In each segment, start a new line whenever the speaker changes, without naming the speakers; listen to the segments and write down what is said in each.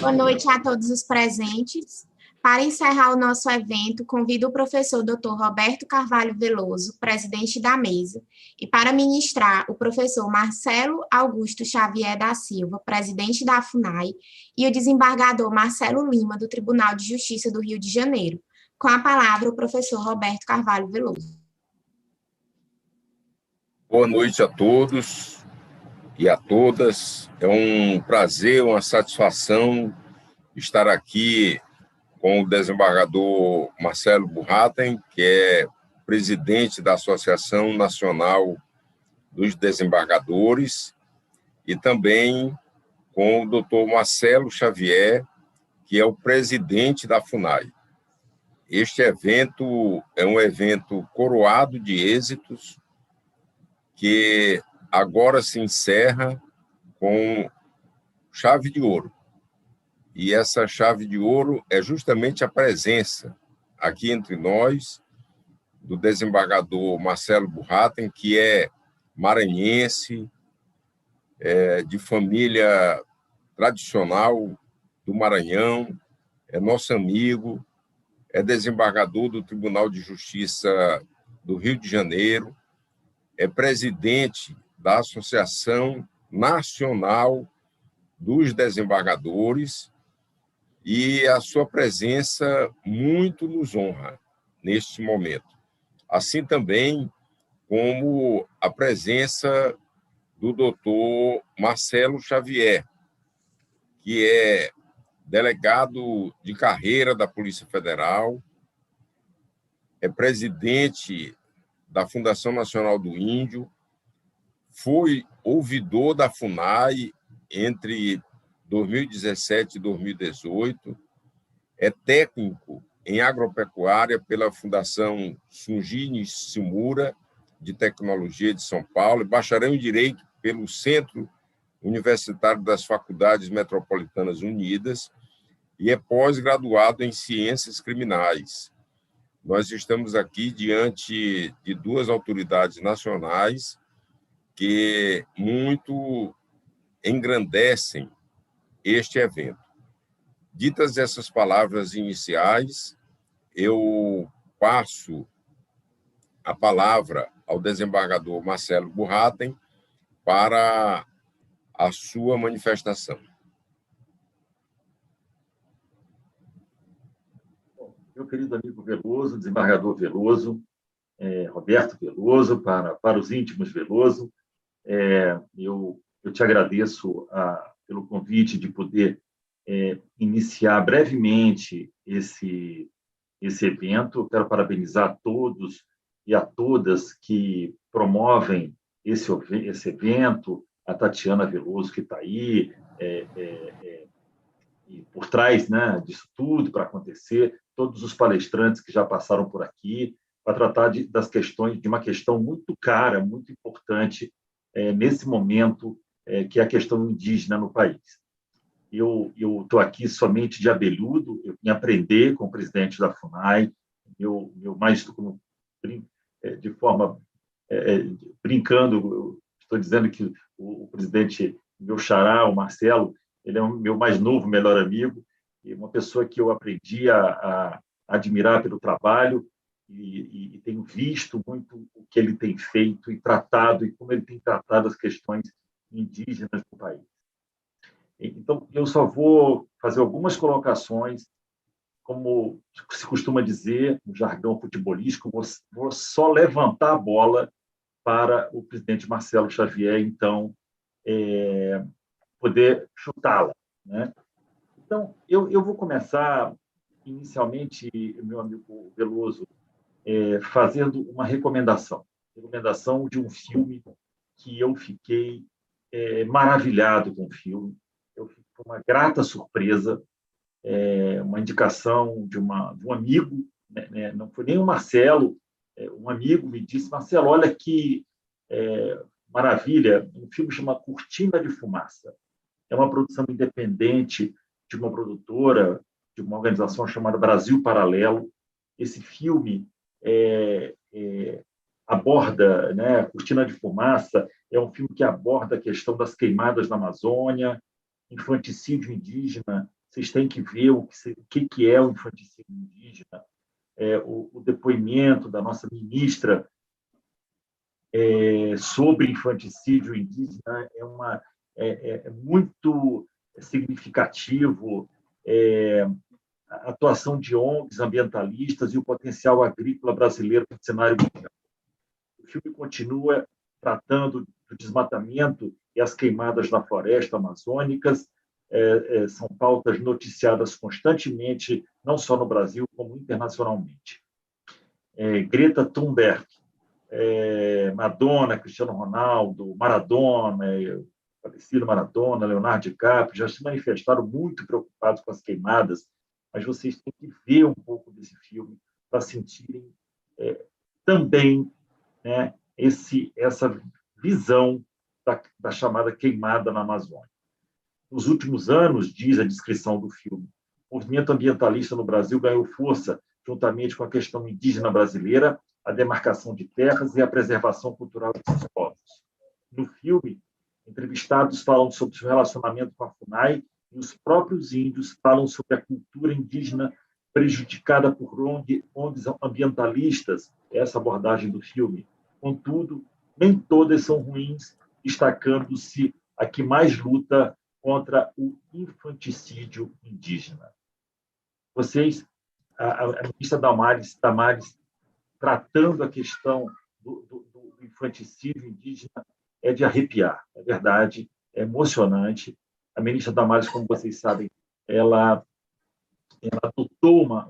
Boa noite a todos os presentes. Para encerrar o nosso evento, convido o professor Dr. Roberto Carvalho Veloso, presidente da mesa, e para ministrar o professor Marcelo Augusto Xavier da Silva, presidente da FUNAI, e o desembargador Marcelo Lima, do Tribunal de Justiça do Rio de Janeiro. Com a palavra, o professor Roberto Carvalho Veloso.
Boa noite a todos e a todas. É um prazer, uma satisfação estar aqui com o desembargador Marcelo Burratem, que é presidente da Associação Nacional dos Desembargadores, e também com o doutor Marcelo Xavier, que é o presidente da FUNAI. Este evento é um evento coroado de êxitos, que agora se encerra com chave de ouro. E essa chave de ouro é justamente a presença aqui entre nós do desembargador Marcelo Burratem, que é maranhense, de família tradicional do Maranhão, é nosso amigo, é desembargador do Tribunal de Justiça do Rio de Janeiro, é presidente da Associação Nacional dos Desembargadores, e a sua presença muito nos honra neste momento. Assim também como a presença do doutor Marcelo Xavier, que é delegado de carreira da Polícia Federal, é presidente da Fundação Nacional do Índio, foi ouvidor da FUNAI entre 2017 e 2018, é técnico em agropecuária pela Fundação Sungini Simura, de Tecnologia de São Paulo, e bacharel em Direito pelo Centro Universitário das Faculdades Metropolitanas Unidas, e é pós-graduado em Ciências Criminais. Nós estamos aqui diante de duas autoridades nacionais que muito engrandecem este evento. Ditas essas palavras iniciais, eu passo a palavra ao desembargador Marcelo Burratem para a sua manifestação.
Meu querido amigo Veloso, desembargador Veloso, Roberto Veloso, para os íntimos Veloso, eu te agradeço pelo convite de poder iniciar brevemente esse evento. Eu quero parabenizar a todos e a todas que promovem esse evento, a Tatiana Veloso, que está aí, e por trás, né, disso tudo para acontecer, todos os palestrantes que já passaram por aqui, para tratar das questões, de uma questão muito cara, muito importante, nesse momento, que é a questão indígena no país. Eu estou aqui somente de abelhudo, eu vim aprender com o presidente da FUNAI, de forma brincando, eu estou dizendo que o presidente, meu xará, o Marcelo, ele é o meu mais novo melhor amigo, e uma pessoa que eu aprendi a admirar pelo trabalho, e tenho visto muito o que ele tem feito e tratado, e como ele tem tratado as questões indígenas do país. Então, eu só vou fazer algumas colocações, como se costuma dizer, no jargão futebolístico, vou só levantar a bola para o presidente Marcelo Xavier, então, poder chutá-la, né? Então, eu vou começar, inicialmente, meu amigo Veloso, fazendo uma recomendação de um filme que eu fiquei maravilhado com o filme. Eu fiquei com uma grata surpresa, uma indicação de um amigo, né? Não foi nem o Marcelo, um amigo me disse: Marcelo, olha que maravilha, um filme chama Cortina de Fumaça. É uma produção independente de uma produtora, de uma organização chamada Brasil Paralelo. Esse filme aborda, né, Cortina de Fumaça é um filme que aborda a questão das queimadas na Amazônia, infanticídio indígena. Vocês têm que ver o que é o infanticídio indígena. O depoimento da nossa ministra sobre infanticídio indígena é muito significativo. A atuação de ONGs ambientalistas e o potencial agrícola brasileiro no cenário mundial. O filme continua tratando do desmatamento e as queimadas na floresta amazônicas. São pautas noticiadas constantemente, não só no Brasil, como internacionalmente. Greta Thunberg, Madonna, Cristiano Ronaldo, Maradona, falecido Maradona, Leonardo DiCaprio, já se manifestaram muito preocupados com as queimadas, mas vocês têm que ver um pouco desse filme para sentirem também, né, essa visão da chamada queimada na Amazônia. Nos últimos anos, diz a descrição do filme, o movimento ambientalista no Brasil ganhou força juntamente com a questão indígena brasileira, a demarcação de terras e a preservação cultural dos povos. No filme, entrevistados falam sobre seu relacionamento com a FUNAI e os próprios índios falam sobre a cultura indígena prejudicada por ONGs ambientalistas, essa abordagem do filme. Contudo, nem todas são ruins, destacando-se a que mais luta contra o infanticídio indígena. A ministra Damares, tratando a questão do infanticídio indígena, é de arrepiar, é verdade, é emocionante. A ministra Damares, como vocês sabem, ela adotou uma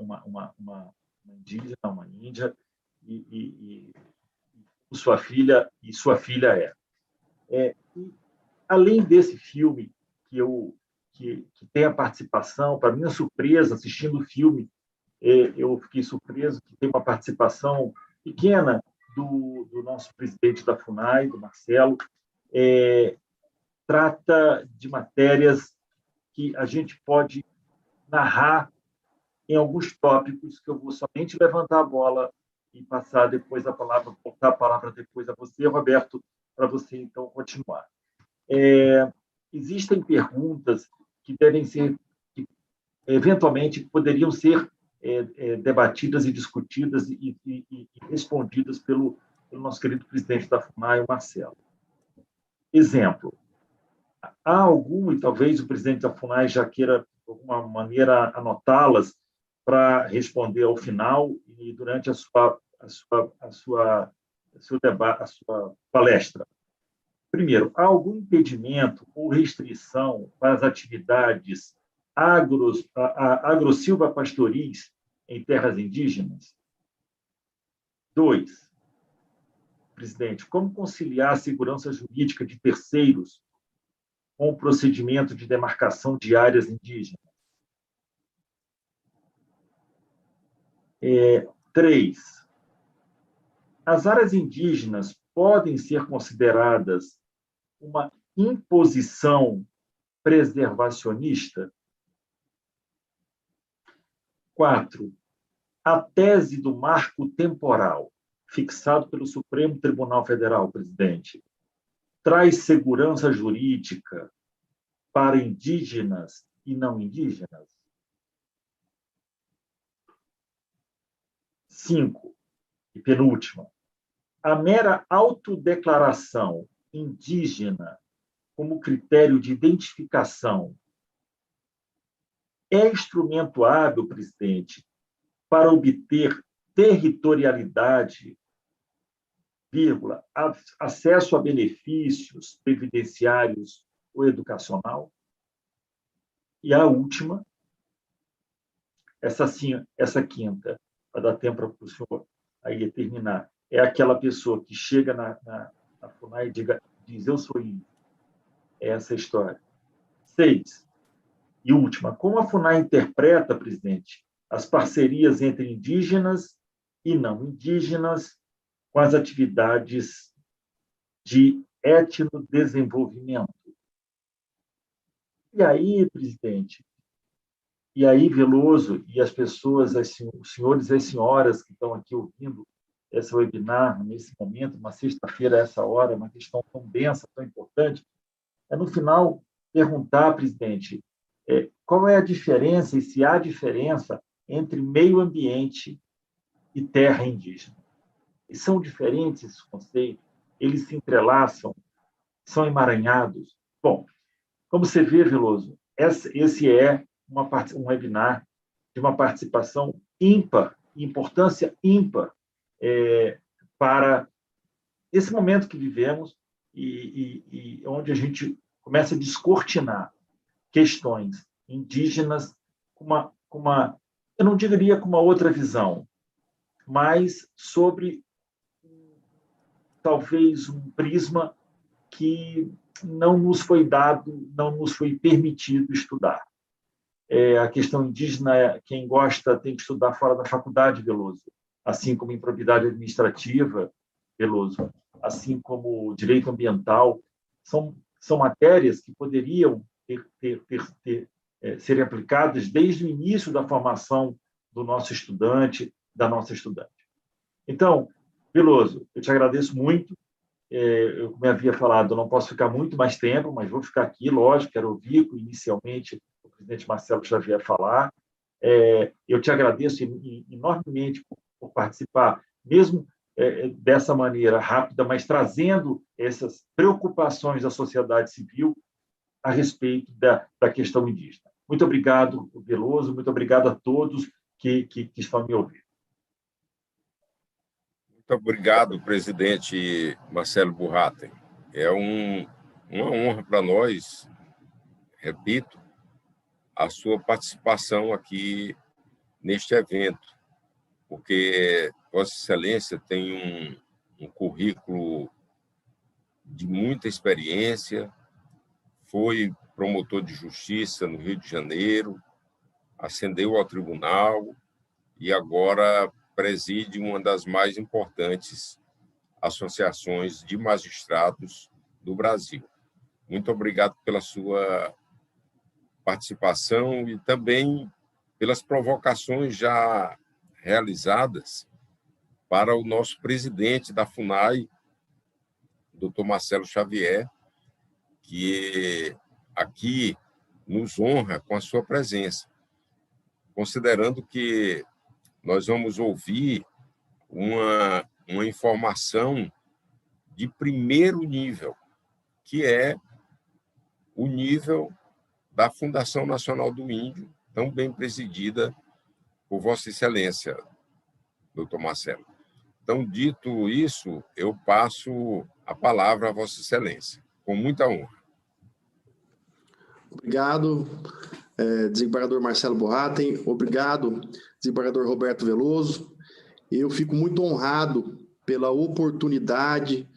indígena, uma índia, e sua filha e além desse filme que tem a participação, para minha surpresa, assistindo o filme, eu fiquei surpreso que tem uma participação pequena do nosso presidente da FUNAI, do Marcelo. Trata de matérias que a gente pode narrar em alguns tópicos que eu vou somente levantar a bola e passar depois a palavra, voltar a palavra depois a você, Roberto, para você, então, continuar. Existem perguntas que devem ser, que, eventualmente, poderiam ser debatidas e discutidas e respondidas pelo nosso querido presidente da FUNAI, o Marcelo. Exemplo, há algum, e talvez o presidente da FUNAI já queira, de alguma maneira, anotá-las para responder ao final e durante a sua palestra. Primeiro, há algum impedimento ou restrição para as atividades agro-silvopastoris em terras indígenas? 2. Presidente, como conciliar a segurança jurídica de terceiros com o procedimento de demarcação de áreas indígenas? 3. As áreas indígenas podem ser consideradas uma imposição preservacionista? 4. A tese do marco temporal, fixado pelo Supremo Tribunal Federal, presidente, traz segurança jurídica para indígenas e não indígenas? 5. E penúltima, a mera autodeclaração indígena como critério de identificação é instrumento hábil, presidente, para obter territorialidade, vírgula, acesso a benefícios previdenciários ou educacional? E a última, essa quinta, para dar tempo para o senhor aí terminar, é aquela pessoa que chega na FUNAI e diz, eu sou índio. É essa a história. 6. E última, como a FUNAI interpreta, presidente, as parcerias entre indígenas e não indígenas com as atividades de etnodesenvolvimento? E aí, presidente, e aí, Veloso, e as pessoas, os senhores e as senhoras que estão aqui ouvindo esse webinar nesse momento, uma sexta-feira, a essa hora, uma questão tão densa, tão importante, é, no final, perguntar, presidente, qual é a diferença, e se há diferença, entre meio ambiente e terra indígena. E são diferentes esses conceitos, eles se entrelaçam, são emaranhados. Bom, como você vê, Veloso, esse é um webinar de uma participação ímpar, importância ímpar para esse momento que vivemos e onde a gente começa a descortinar questões indígenas com uma, eu não diria com uma outra visão, mas sobre talvez um prisma que não nos foi dado, não nos foi permitido estudar. A questão indígena, quem gosta tem que estudar fora da faculdade, Veloso, assim como improbidade administrativa, Veloso, assim como direito ambiental, são matérias que poderiam serem aplicadas desde o início da formação do nosso estudante, da nossa estudante. Então, Veloso, eu te agradeço muito. Eu, como eu havia falado, eu não posso ficar muito mais tempo, mas vou ficar aqui, lógico, quero ouvir inicialmente o presidente Marcelo Xavier falar. Eu te agradeço enormemente por participar, mesmo dessa maneira rápida, mas trazendo essas preocupações da sociedade civil a respeito da questão indígena. Muito obrigado, Veloso, muito obrigado a todos que estão me ouvindo.
Muito obrigado, presidente Marcelo Burratem. É uma honra para nós, repito, a sua participação aqui neste evento, porque Vossa Excelência tem um currículo de muita experiência, foi promotor de justiça no Rio de Janeiro, ascendeu ao tribunal e agora preside uma das mais importantes associações de magistrados do Brasil. Muito obrigado pela sua participação e também pelas provocações já realizadas para o nosso presidente da FUNAI, Dr. Marcelo Xavier, que aqui nos honra com a sua presença, considerando que nós vamos ouvir uma informação de primeiro nível, que é o nível da Fundação Nacional do Índio, tão bem presidida por Vossa Excelência, doutor Marcelo. Então, dito isso, eu passo a palavra a Vossa Excelência, com muita honra.
Obrigado, desembargador Marcelo Burratem. Obrigado, desembargador Roberto Veloso. Eu fico muito honrado pela oportunidade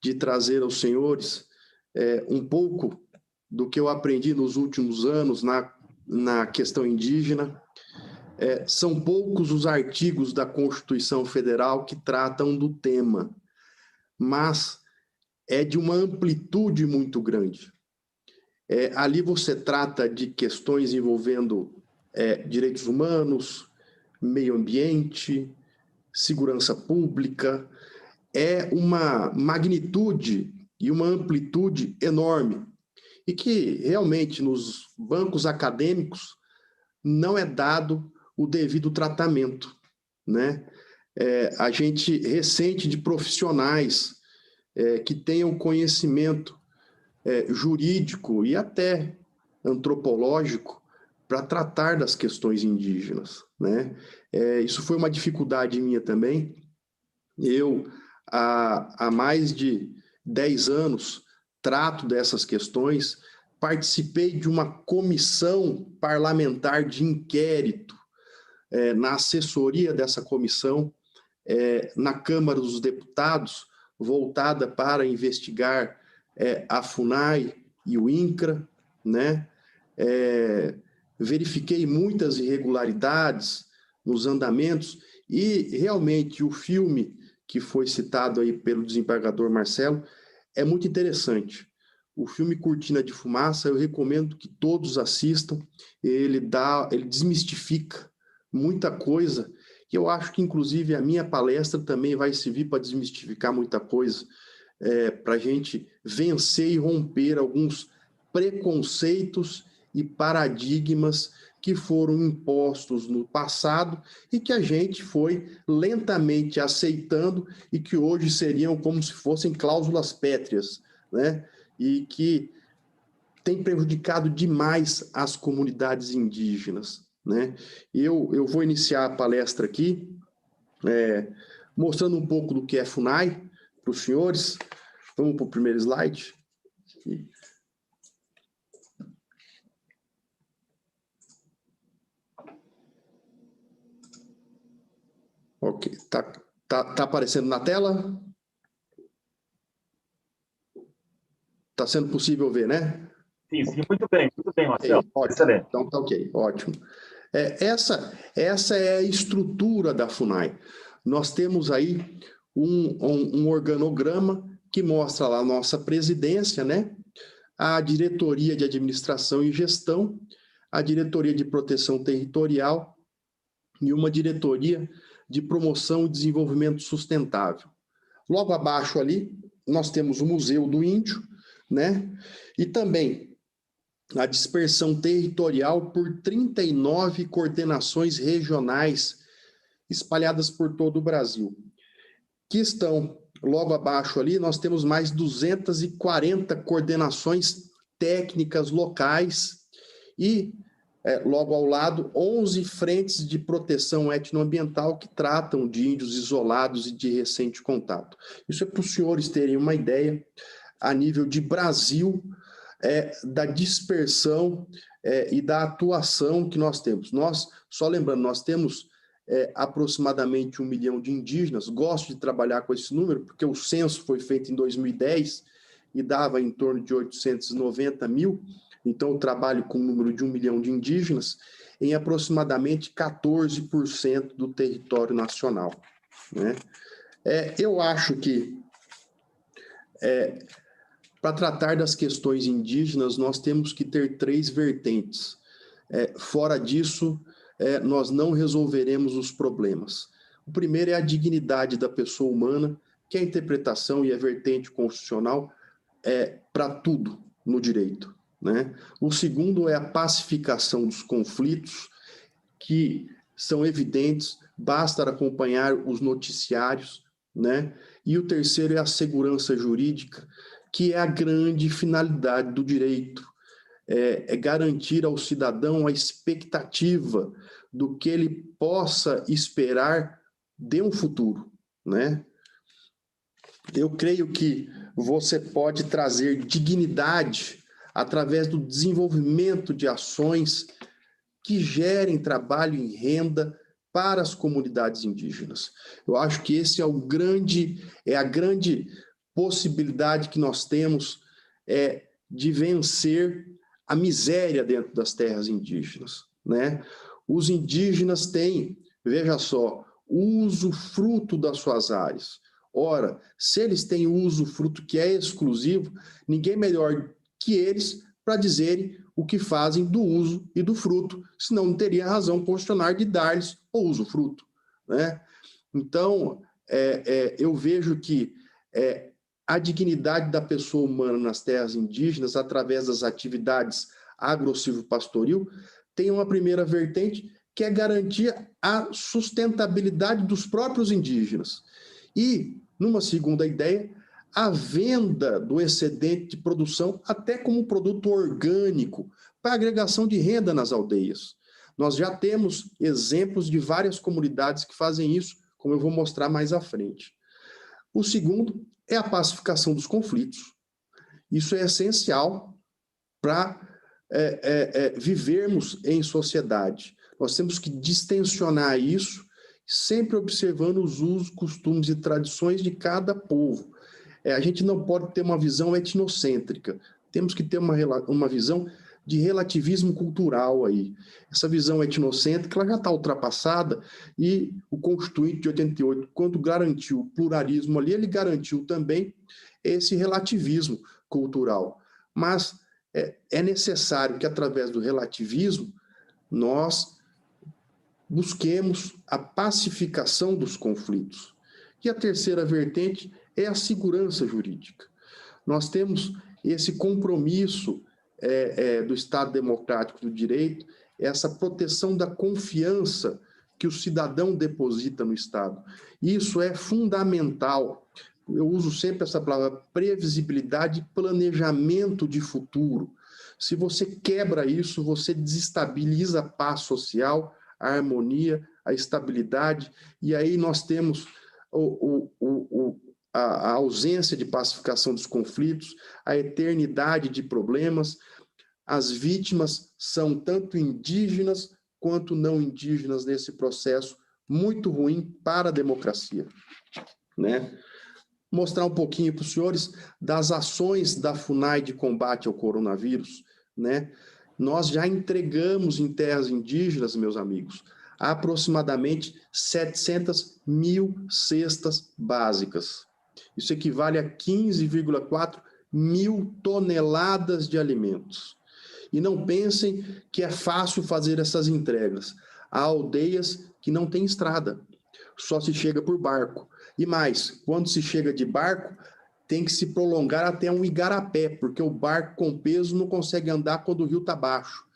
de trazer aos senhores um pouco do que eu aprendi nos últimos anos na questão indígena. São poucos os artigos da Constituição Federal que tratam do tema, mas é de uma amplitude muito grande. Ali você trata de questões envolvendo direitos humanos, meio ambiente, segurança pública. É uma magnitude e uma amplitude enorme e que realmente nos bancos acadêmicos não é dado o devido tratamento, né? A gente ressente de profissionais que tenham conhecimento jurídico e até antropológico para tratar das questões indígenas, né? Isso foi uma dificuldade minha também. Eu, há mais de 10 anos, trato dessas questões, participei de uma comissão parlamentar de inquérito, na assessoria dessa comissão, na Câmara dos Deputados, voltada para investigar a FUNAI e o INCRA, né? Verifiquei muitas irregularidades nos andamentos e, realmente, o filme que foi citado aí pelo desembargador Marcelo é muito interessante. O filme Cortina de Fumaça, eu recomendo que todos assistam. Ele desmistifica muita coisa que eu acho que, inclusive, a minha palestra também vai servir para desmistificar muita coisa, para a gente vencer e romper alguns preconceitos e paradigmas que foram impostos no passado e que a gente foi lentamente aceitando e que hoje seriam como se fossem cláusulas pétreas, né? E que tem prejudicado demais as comunidades indígenas, né? Eu vou iniciar a palestra aqui, mostrando um pouco do que é FUNAI para os senhores. Vamos para o primeiro slide. Ok, tá aparecendo na tela? Está sendo possível ver, né?
Sim, muito bem, Marcelo.
Ótimo.
Excelente.
Então tá ok, ótimo. Essa é a estrutura da FUNAI. Nós temos aí um organograma que mostra lá a nossa presidência, né? A diretoria de administração e gestão, a diretoria de proteção territorial e uma diretoria de promoção e desenvolvimento sustentável. Logo abaixo ali, nós temos o Museu do Índio, né? E também a dispersão territorial por 39 coordenações regionais espalhadas por todo o Brasil, que estão logo abaixo ali, nós temos mais 240 coordenações técnicas locais e, logo ao lado, 11 frentes de proteção etnoambiental que tratam de índios isolados e de recente contato. Isso é para os senhores terem uma ideia, a nível de Brasil, da dispersão e da atuação que nós temos. Nós, só lembrando, nós temos aproximadamente 1 milhão de indígenas. Gosto de trabalhar com esse número, porque o censo foi feito em 2010 e dava em torno de 890 mil, então eu trabalho com o número de 1 milhão de indígenas em aproximadamente 14% do território nacional, né? Eu acho que para tratar das questões indígenas, nós temos que ter 3 vertentes. Fora disso, nós não resolveremos os problemas. O primeiro é a dignidade da pessoa humana, que é a interpretação e a vertente constitucional para tudo no direito, né? O segundo é a pacificação dos conflitos, que são evidentes, basta acompanhar os noticiários, né? E o terceiro é a segurança jurídica, que é a grande finalidade do direito, é garantir ao cidadão a expectativa do que ele possa esperar de um futuro, né? Eu creio que você pode trazer dignidade através do desenvolvimento de ações que gerem trabalho e renda para as comunidades indígenas. Eu acho que esse é a grande possibilidade que nós temos de vencer a miséria dentro das terras indígenas, né? Os indígenas têm, veja só, o usufruto das suas áreas. Ora, se eles têm o usufruto que é exclusivo, ninguém melhor que eles para dizerem o que fazem do uso e do fruto, senão não teria razão constitucional de dar-lhes o usufruto, né? Então, eu vejo que a dignidade da pessoa humana nas terras indígenas, através das atividades agro-silvopastoril, tem uma primeira vertente, que é garantir a sustentabilidade dos próprios indígenas. E, numa segunda ideia, a venda do excedente de produção até como produto orgânico para agregação de renda nas aldeias. Nós já temos exemplos de várias comunidades que fazem isso, como eu vou mostrar mais à frente. O segundo é a pacificação dos conflitos. Isso é essencial para vivermos em sociedade. Nós temos que distensionar isso, sempre observando os usos, costumes e tradições de cada povo. A gente não pode ter uma visão etnocêntrica, temos que ter uma visão de relativismo cultural aí. Essa visão etnocêntrica ela já está ultrapassada e o Constituinte de 88, quando garantiu o pluralismo ali, ele garantiu também esse relativismo cultural. Mas é necessário que, através do relativismo, nós busquemos a pacificação dos conflitos. E a terceira vertente é a segurança jurídica. Nós temos esse compromisso do Estado Democrático do Direito, essa proteção da confiança que o cidadão deposita no Estado. Isso é fundamental. Eu uso sempre essa palavra, previsibilidade e planejamento de futuro. Se você quebra isso, você desestabiliza a paz social, a harmonia, a estabilidade, e aí nós temos a ausência de pacificação dos conflitos, a eternidade de problemas. As vítimas são tanto indígenas quanto não indígenas nesse processo muito ruim para a democracia, né? Mostrar um pouquinho para os senhores das ações da FUNAI de combate ao coronavírus, né? Nós já entregamos em terras indígenas, meus amigos, aproximadamente 700 mil cestas básicas. Isso equivale a 15,4 mil toneladas de alimentos. E não pensem que é fácil fazer essas entregas. Há aldeias que não têm estrada, só se chega por barco. E mais, quando se chega de barco, tem que se prolongar até um igarapé, porque o barco com peso não consegue andar quando o rio está baixo.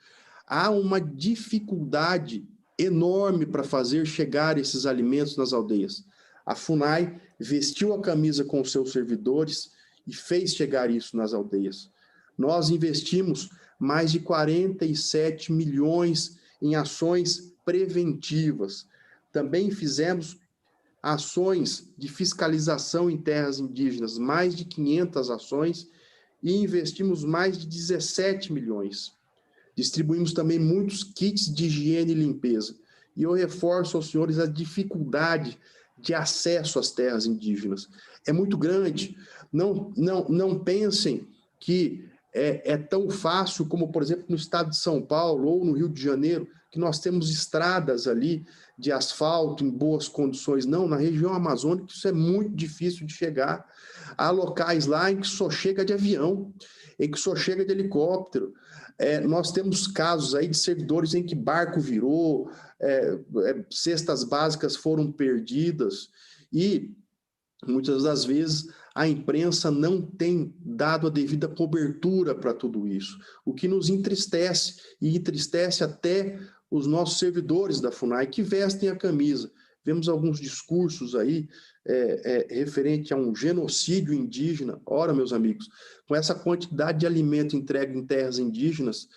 Há uma dificuldade enorme para fazer chegar esses alimentos nas aldeias. A FUNAI vestiu a camisa com os seus servidores e fez chegar isso nas aldeias. Nós investimos mais de 47 milhões em ações preventivas. Também fizemos ações de fiscalização em terras indígenas, mais de 500 ações, e investimos mais de 17 milhões. Distribuímos também muitos kits de higiene e limpeza. E eu reforço aos senhores a dificuldade de acesso às terras indígenas. É muito grande. Não pensem que é tão fácil como, por exemplo, no estado de São Paulo ou no Rio de Janeiro, que nós temos estradas ali de asfalto em boas condições. Não, na região amazônica isso é muito difícil de chegar. Há locais lá em que só chega de avião, em que só chega de helicóptero. Nós temos casos aí de servidores em que barco virou, cestas básicas foram perdidas, e muitas das vezes a imprensa não tem dado a devida cobertura para tudo isso, o que nos entristece, e entristece até os nossos servidores da FUNAI, que vestem a camisa. Vemos alguns discursos aí referente a um genocídio indígena. Ora, meus amigos, com essa quantidade de alimento entregue em terras indígenas,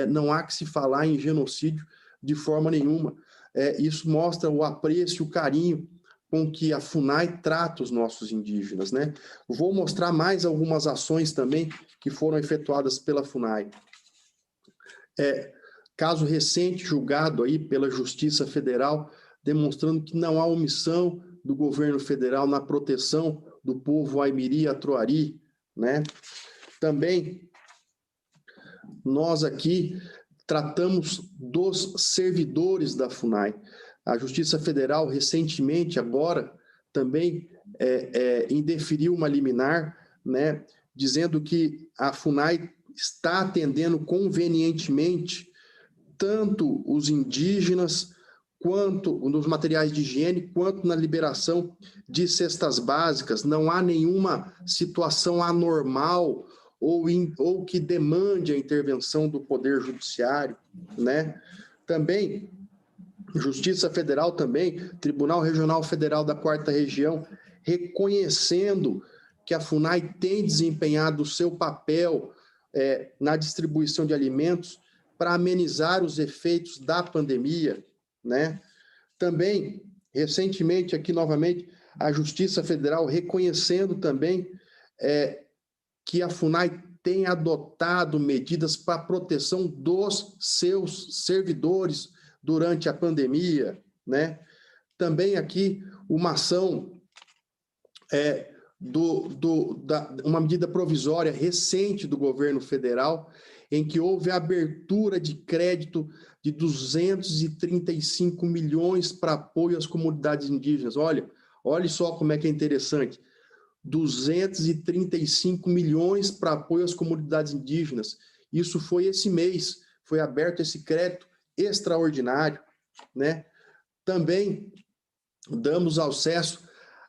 não há que se falar em genocídio de forma nenhuma. Isso mostra o apreço e o carinho com que a FUNAI trata os nossos indígenas, né? Vou mostrar mais algumas ações também que foram efetuadas pela FUNAI. Caso recente julgado aí pela Justiça Federal, demonstrando que não há omissão do governo federal na proteção do povo Aimiri-Atroari, né? Também nós aqui tratamos dos servidores da FUNAI. A Justiça Federal, recentemente, agora, também indeferiu uma liminar, né, dizendo que a FUNAI está atendendo convenientemente tanto os indígenas, quanto nos materiais de higiene, quanto na liberação de cestas básicas. Não há nenhuma situação anormal ou que demande a intervenção do Poder Judiciário, né? Também, Justiça Federal também, Tribunal Regional Federal da 4ª Região, reconhecendo que a FUNAI tem desempenhado o seu papel na distribuição de alimentos para amenizar os efeitos da pandemia, né? Também, recentemente, aqui novamente, a Justiça Federal reconhecendo também que a FUNAI tem adotado medidas para a proteção dos seus servidores durante a pandemia, né? Também aqui uma ação, uma medida provisória recente do governo federal, em que houve a abertura de crédito de 235 milhões para apoio às comunidades indígenas. Olha só como é que é interessante. 235 milhões para apoio às comunidades indígenas. Isso foi esse mês, foi aberto esse crédito extraordinário, né? Também damos acesso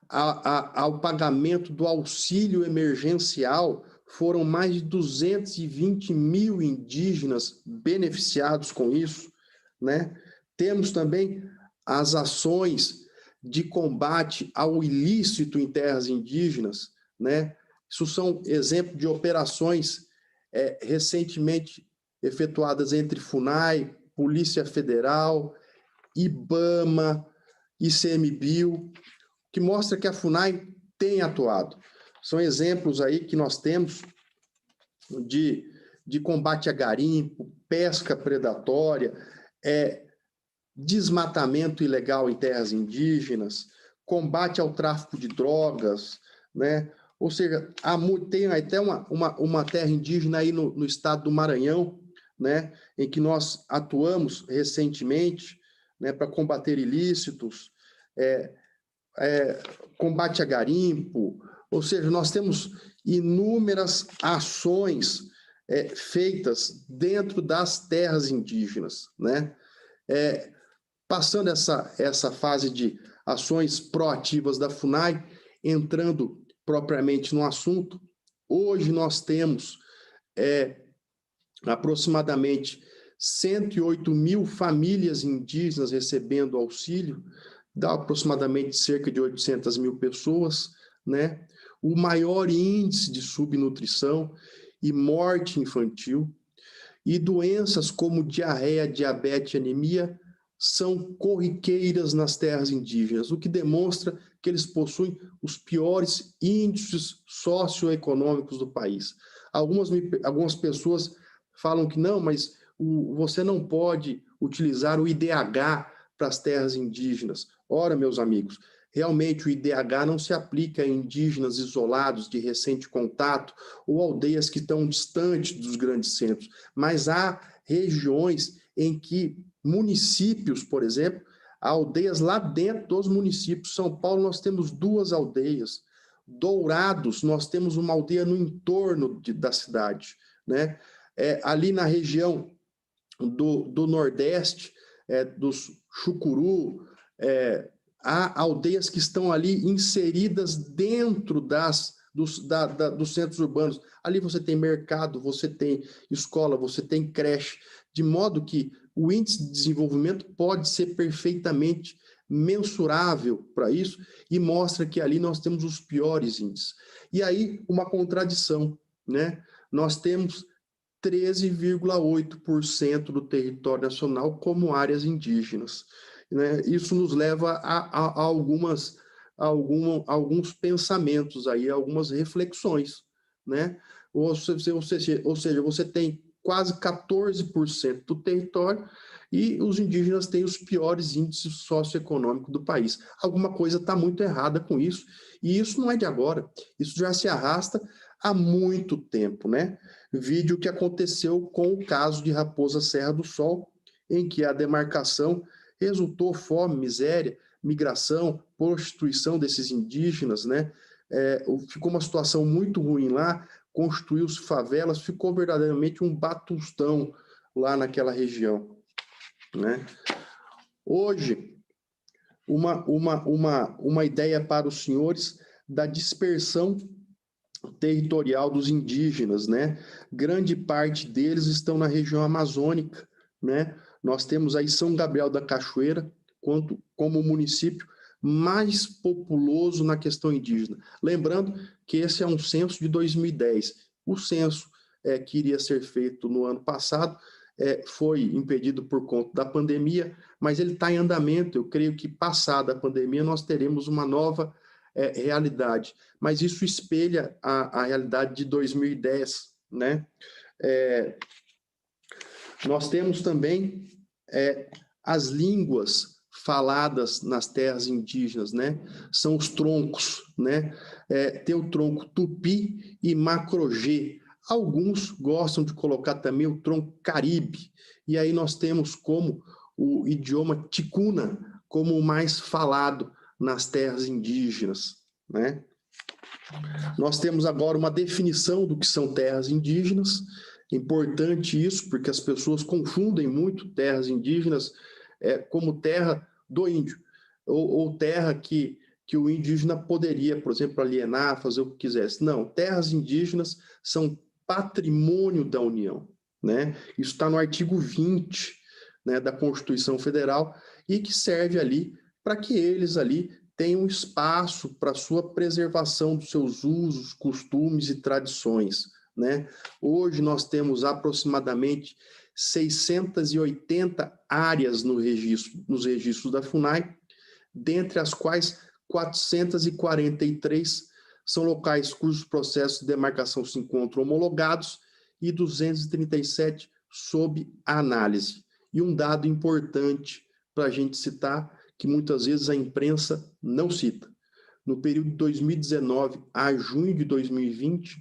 ao pagamento do auxílio emergencial. Foram mais de 220 mil indígenas beneficiados com isso, né? Temos também as ações de combate ao ilícito em terras indígenas, né? Isso são exemplos de operações recentemente efetuadas entre FUNAI, Polícia Federal, IBAMA, ICMBio, que mostra que a FUNAI tem atuado. São exemplos aí que nós temos de combate a garimpo, pesca predatória, desmatamento ilegal em terras indígenas, combate ao tráfico de drogas, né? Ou seja, tem até uma terra indígena aí no estado do Maranhão, né, em que nós atuamos recentemente, né, para combater ilícitos, combate a garimpo, ou seja, nós temos inúmeras ações feitas dentro das terras indígenas, né? Passando essa fase de ações proativas da FUNAI, entrando propriamente no assunto, hoje nós temos aproximadamente 108 mil famílias indígenas recebendo auxílio, dá aproximadamente cerca de 800 mil pessoas, né? O maior índice de subnutrição e morte infantil, e doenças como diarreia, diabetes e anemia são corriqueiras nas terras indígenas, o que demonstra que eles possuem os piores índices socioeconômicos do país. Algumas pessoas falam que não, mas você não pode utilizar o IDH para as terras indígenas. Ora, meus amigos, realmente o IDH não se aplica a indígenas isolados de recente contato ou aldeias que estão distantes dos grandes centros, mas há regiões em que municípios, por exemplo, há aldeias lá dentro dos municípios. São Paulo nós temos 2 aldeias, Dourados nós temos uma aldeia no entorno da cidade, né? Ali na região do Nordeste, dos Chucuru, há aldeias que estão ali inseridas dentro dos centros urbanos. Ali você tem mercado, você tem escola, você tem creche, de modo que o índice de desenvolvimento pode ser perfeitamente mensurável para isso e mostra que ali nós temos os piores índices. E aí, uma contradição, né? Nós temos 13,8% do território nacional como áreas indígenas, né? Isso nos leva a alguns pensamentos aí, algumas reflexões, né? Ou seja, você tem quase 14% do território e os indígenas têm os piores índices socioeconômicos do país. Alguma coisa está muito errada com isso, e isso não é de agora, isso já se arrasta há muito tempo, né? Vídeo que aconteceu com o caso de Raposa Serra do Sol, em que a demarcação resultou fome, miséria, migração, prostituição desses indígenas, né? Ficou uma situação muito ruim lá, construiu-se favelas, ficou verdadeiramente um batustão lá naquela região, né? Hoje, uma ideia para os senhores da dispersão territorial dos indígenas, né? Grande parte deles estão na região amazônica, né? Nós temos aí São Gabriel da Cachoeira como o município mais populoso na questão indígena. Lembrando que esse é um censo de 2010. O censo que iria ser feito no ano passado foi impedido por conta da pandemia, mas ele está em andamento. Eu creio que, passada a pandemia, nós teremos uma nova realidade. Mas isso espelha a realidade de 2010, né? Nós temos também as línguas faladas nas terras indígenas, né? São os troncos, né? Tem o tronco tupi e macro-G. Alguns gostam de colocar também o tronco caribe. E aí nós temos como o idioma ticuna como o mais falado nas terras indígenas, né? Nós temos agora uma definição do que são terras indígenas. Importante isso, porque as pessoas confundem muito terras indígenas como terra do índio, ou terra que o indígena poderia, por exemplo, alienar, fazer o que quisesse. Não, terras indígenas são patrimônio da União, né? Isso está no artigo 20, né, da Constituição Federal, e que serve ali para que eles ali tenham espaço para sua preservação dos seus usos, costumes e tradições, né? Hoje nós temos aproximadamente 680 áreas nos registros da FUNAI, dentre as quais 443 são locais cujos processos de demarcação se encontram homologados e 237 sob análise. E um dado importante para a gente citar, que muitas vezes a imprensa não cita. No período de 2019 a junho de 2020,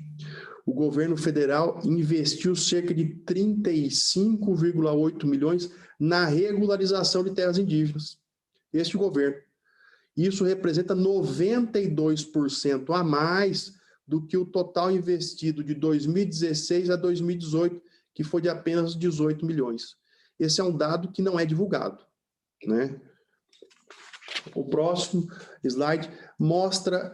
o governo federal investiu cerca de 35,8 milhões na regularização de terras indígenas. Este governo. Isso representa 92% a mais do que o total investido de 2016 a 2018, que foi de apenas 18 milhões. Esse é um dado que não é divulgado, né? O próximo slide mostra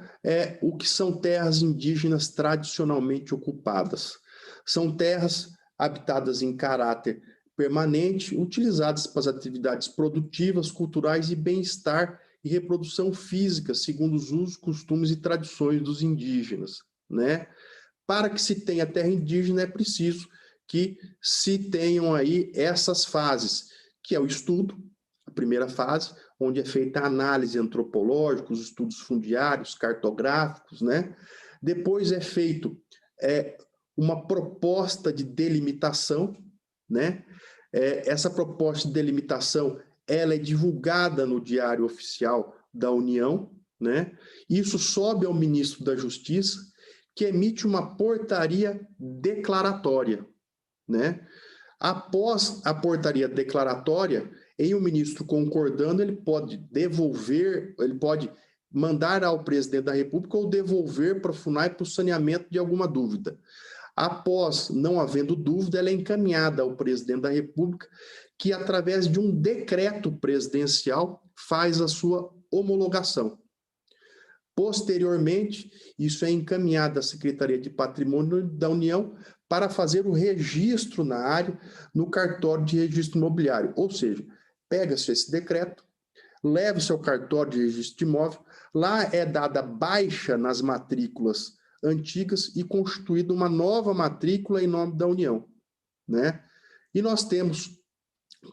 o que são terras indígenas tradicionalmente ocupadas. São terras habitadas em caráter permanente, utilizadas para as atividades produtivas, culturais e bem-estar e reprodução física, segundo os usos, costumes e tradições dos indígenas, né? Para que se tenha terra indígena, é preciso que se tenham aí essas fases, que é o estudo, a primeira fase, onde é feita a análise antropológica, os estudos fundiários, cartográficos, né? Depois é feito uma proposta de delimitação, né? Essa proposta de delimitação, ela é divulgada no Diário Oficial da União, né? Isso sobe ao ministro da Justiça, que emite uma portaria declaratória, né? Após a portaria declaratória, em o ministro concordando, ele pode devolver, ele pode mandar ao presidente da República ou devolver para a FUNAI para o saneamento de alguma dúvida. Após, não havendo dúvida, ela é encaminhada ao presidente da República, que, através de um decreto presidencial, faz a sua homologação. Posteriormente, isso é encaminhado à Secretaria de Patrimônio da União para fazer o registro na área no cartório de registro imobiliário. Ou seja, pega-se esse decreto, leva-se ao cartório de registro de imóvel, lá é dada baixa nas matrículas antigas e constituída uma nova matrícula em nome da União, né? E nós temos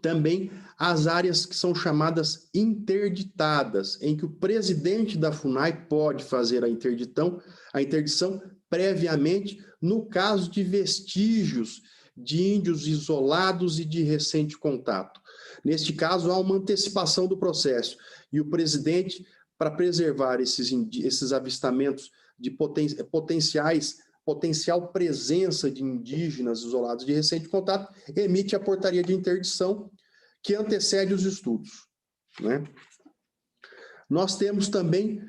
também as áreas que são chamadas interditadas, em que o presidente da FUNAI pode fazer a interdição previamente no caso de vestígios de índios isolados e de recente contato. Neste caso, há uma antecipação do processo e o presidente, para preservar esses avistamentos de potencial presença de indígenas isolados de recente contato, emite a portaria de interdição que antecede os estudos, né? Nós temos também,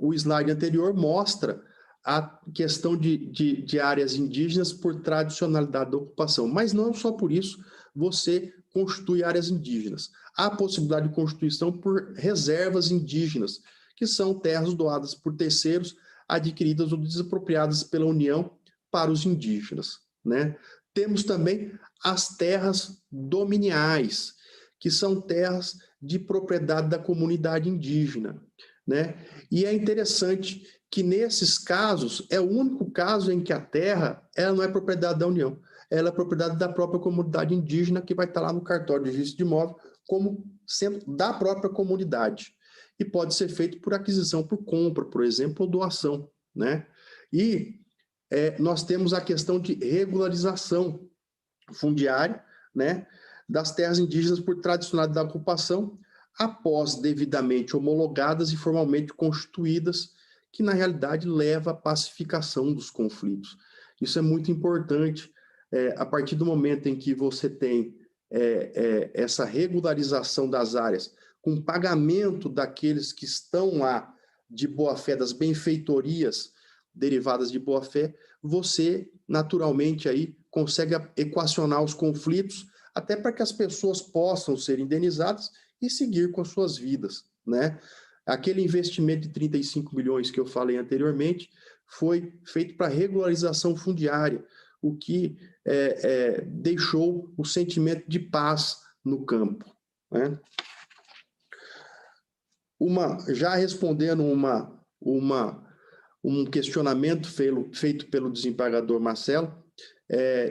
o slide anterior mostra a questão de áreas indígenas por tradicionalidade da ocupação, mas não só por isso você constitui áreas indígenas. Há a possibilidade de constituição por reservas indígenas, que são terras doadas por terceiros, adquiridas ou desapropriadas pela União para os indígenas, né? Temos também as terras dominiais, que são terras de propriedade da comunidade indígena, né? E é interessante que nesses casos, é o único caso em que a terra ela não é propriedade da União, ela é propriedade da própria comunidade indígena, que vai estar lá no cartório de registro de imóvel como sendo da própria comunidade. E pode ser feito por aquisição, por compra, por exemplo, ou doação, né? E nós temos a questão de regularização fundiária, né, das terras indígenas por tradicionalidade da ocupação, após devidamente homologadas e formalmente constituídas, que na realidade leva à pacificação dos conflitos. Isso é muito importante, a partir do momento em que você tem essa regularização das áreas, com pagamento daqueles que estão lá de boa-fé, das benfeitorias derivadas de boa-fé, você naturalmente aí consegue equacionar os conflitos, até para que as pessoas possam ser indenizadas e seguir com as suas vidas, né? Aquele investimento de 35 milhões que eu falei anteriormente foi feito para regularização fundiária, o que deixou o sentimento de paz no campo, né? Já respondendo um questionamento feito pelo desembargador Marcelo,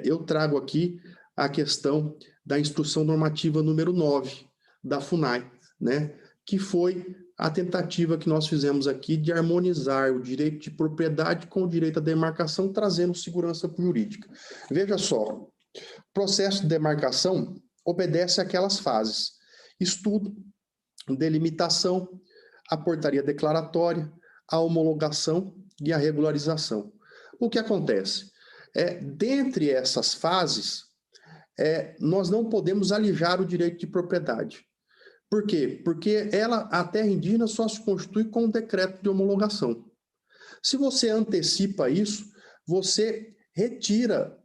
eu trago aqui a questão da instrução normativa número 9 da FUNAI, né, que foi a tentativa que nós fizemos aqui de harmonizar o direito de propriedade com o direito à demarcação, trazendo segurança jurídica. Veja só, o processo de demarcação obedece àquelas fases: estudo, delimitação, a portaria declaratória, a homologação e a regularização. O que acontece? Dentre essas fases, nós não podemos alijar o direito de propriedade. Por quê? Porque a terra indígena só se constitui com um decreto de homologação. Se você antecipa isso, você retira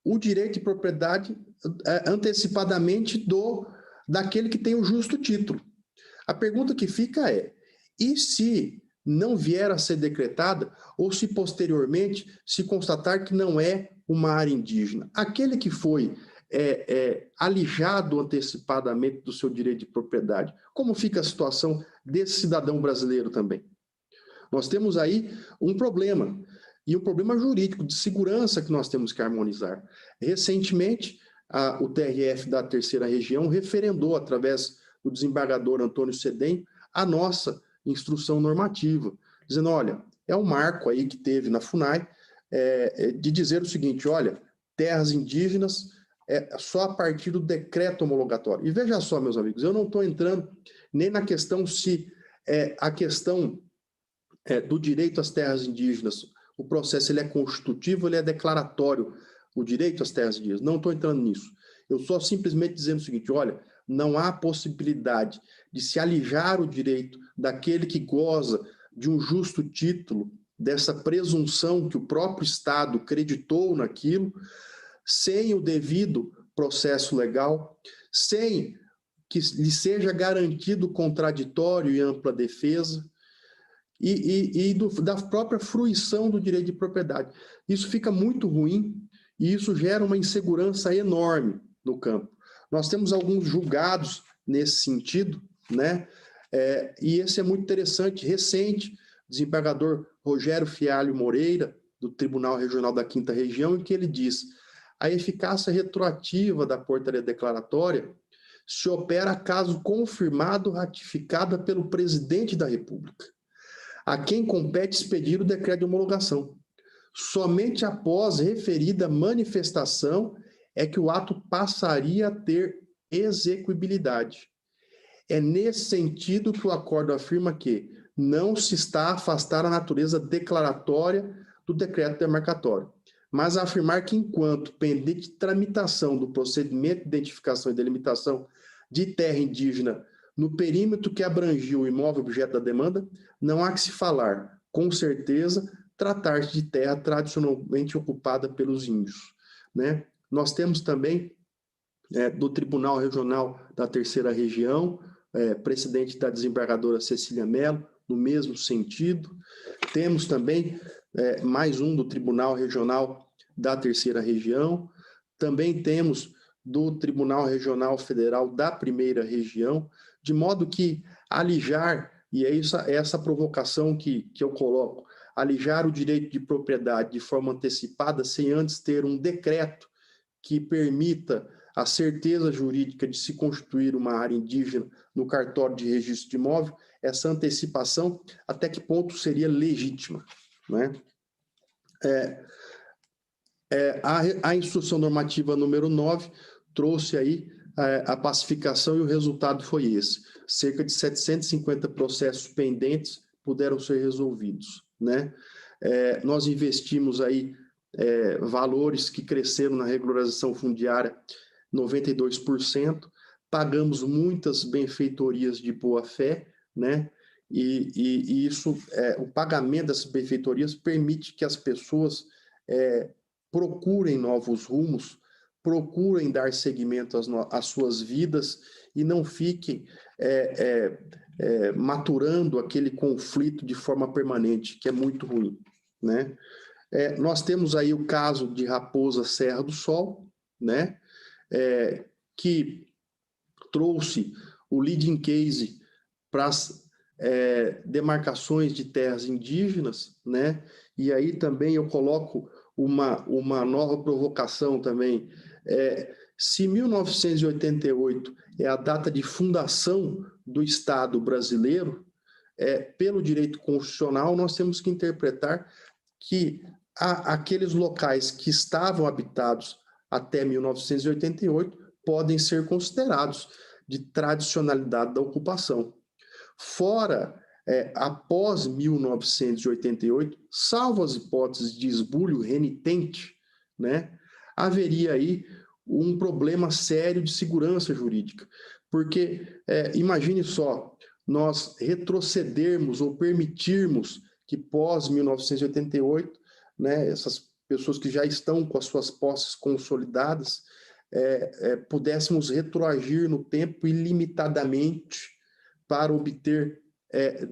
o direito de propriedade antecipadamente daquele que tem o justo título. A pergunta que fica e se não vier a ser decretada, ou se posteriormente se constatar que não é uma área indígena? Aquele que foi alijado antecipadamente do seu direito de propriedade, como fica a situação desse cidadão brasileiro também? Nós temos aí um problema, e um problema jurídico, de segurança, que nós temos que harmonizar. Recentemente, o TRF da Terceira Região referendou, através do desembargador Antônio Sedem, a nossa instrução normativa, dizendo, olha, é um marco aí que teve na FUNAI, de dizer o seguinte, olha, terras indígenas só a partir do decreto homologatório. E veja só, meus amigos, eu não estou entrando nem na questão se a questão do direito às terras indígenas, o processo ele é constitutivo, ele é declaratório, o direito às terras indígenas. Não estou entrando nisso. Eu estou simplesmente dizendo o seguinte, olha, não há possibilidade de se alijar o direito daquele que goza de um justo título, dessa presunção que o próprio Estado creditou naquilo, sem o devido processo legal, sem que lhe seja garantido contraditório e ampla defesa, da própria fruição do direito de propriedade. Isso fica muito ruim e isso gera uma insegurança enorme no campo. Nós temos alguns julgados nesse sentido, né? E esse é muito interessante, recente, desembargador Rogério Fialho Moreira, do Tribunal Regional da Quinta Região, em que ele diz: a eficácia retroativa da portaria declaratória se opera caso confirmado, ratificada pelo presidente da República, a quem compete expedir o decreto de homologação. Somente após referida manifestação é que o ato passaria a ter execuibilidade. É nesse sentido que o acordo afirma que não se está a afastar a natureza declaratória do decreto demarcatório, mas a afirmar que, enquanto pendente de tramitação do procedimento de identificação e delimitação de terra indígena no perímetro que abrangiu o imóvel objeto da demanda, não há que se falar, com certeza, tratar-se de terra tradicionalmente ocupada pelos índios, né? Nós temos também, do Tribunal Regional da Terceira Região, precedente da desembargadora Cecília Mello, no mesmo sentido. Temos também mais um do Tribunal Regional da Terceira Região. Também temos do Tribunal Regional Federal da Primeira Região, de modo que alijar, e é essa provocação que eu coloco, alijar o direito de propriedade de forma antecipada, sem antes ter um decreto que permita a certeza jurídica de se constituir uma área indígena no cartório de registro de imóvel, essa antecipação, até que ponto seria legítima, né? A instrução normativa número 9 trouxe aí a pacificação e o resultado foi esse. Cerca de 750 processos pendentes puderam ser resolvidos, né? Nós investimos aí valores que cresceram na regularização fundiária 92%, pagamos muitas benfeitorias de boa-fé, né? E isso, o pagamento dessas benfeitorias permite que as pessoas procurem novos rumos, procurem dar seguimento às suas vidas e não fiquem maturando aquele conflito de forma permanente, que é muito ruim, né? Nós temos aí o caso de Raposa Serra do Sol, né? Que trouxe o leading case para as demarcações de terras indígenas, né? E aí também eu coloco uma nova provocação também. Se 1988 é a data de fundação do Estado brasileiro, pelo direito constitucional, nós temos que interpretar que aqueles locais que estavam habitados até 1988 podem ser considerados de tradicionalidade da ocupação. Fora, após 1988, salvo as hipóteses de esbulho renitente, né, haveria aí um problema sério de segurança jurídica, porque imagine só, nós retrocedermos ou permitirmos que pós 1988, né, essas pessoas que já estão com as suas posses consolidadas, pudéssemos retroagir no tempo ilimitadamente para obter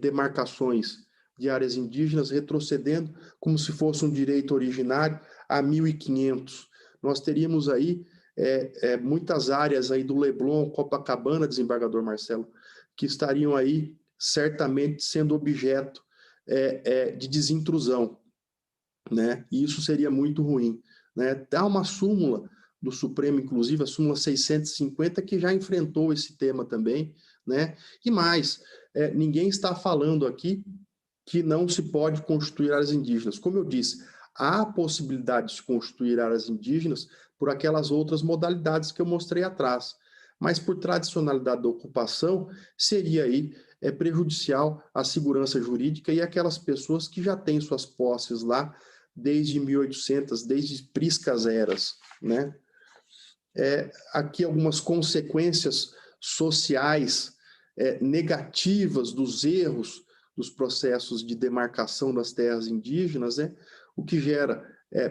demarcações de áreas indígenas, retrocedendo como se fosse um direito originário a 1500. Nós teríamos aí muitas áreas aí do Leblon, Copacabana, desembargador Marcelo, que estariam aí certamente sendo objeto de desintrusão, né? E isso seria muito ruim, né? Há uma súmula do Supremo, inclusive, a súmula 650, que já enfrentou esse tema também, né? E mais, ninguém está falando aqui que não se pode constituir áreas indígenas. Como eu disse, há a possibilidade de se constituir áreas indígenas por aquelas outras modalidades que eu mostrei atrás, mas por tradicionalidade da ocupação, seria aí prejudicial à segurança jurídica e aquelas pessoas que já têm suas posses lá desde 1800, desde priscas eras, né? Aqui algumas consequências sociais negativas dos erros dos processos de demarcação das terras indígenas, né? O que gera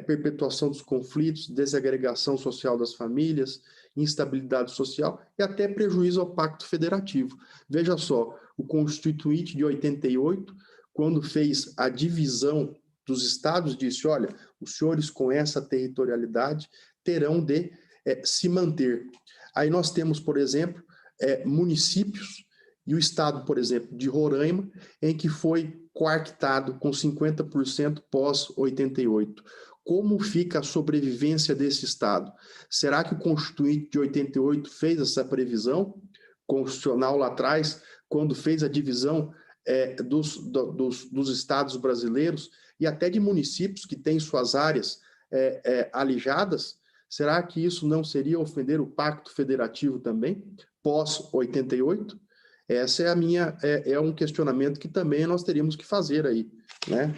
perpetuação dos conflitos, desagregação social das famílias, instabilidade social e até prejuízo ao Pacto Federativo. Veja só, o Constituinte de 88, quando fez a divisão dos estados, disse, olha, os senhores com essa territorialidade terão de se manter. Aí nós temos, por exemplo, municípios e o estado, por exemplo, de Roraima, em que foi coartado com 50% pós-88. Como fica a sobrevivência desse estado? Será que o Constituinte de 88 fez essa previsão constitucional lá atrás, quando fez a divisão dos estados brasileiros e até de municípios que têm suas áreas alijadas? Será que isso não seria ofender o Pacto Federativo também, pós-88? Essa é um questionamento que também nós teríamos que fazer aí, né?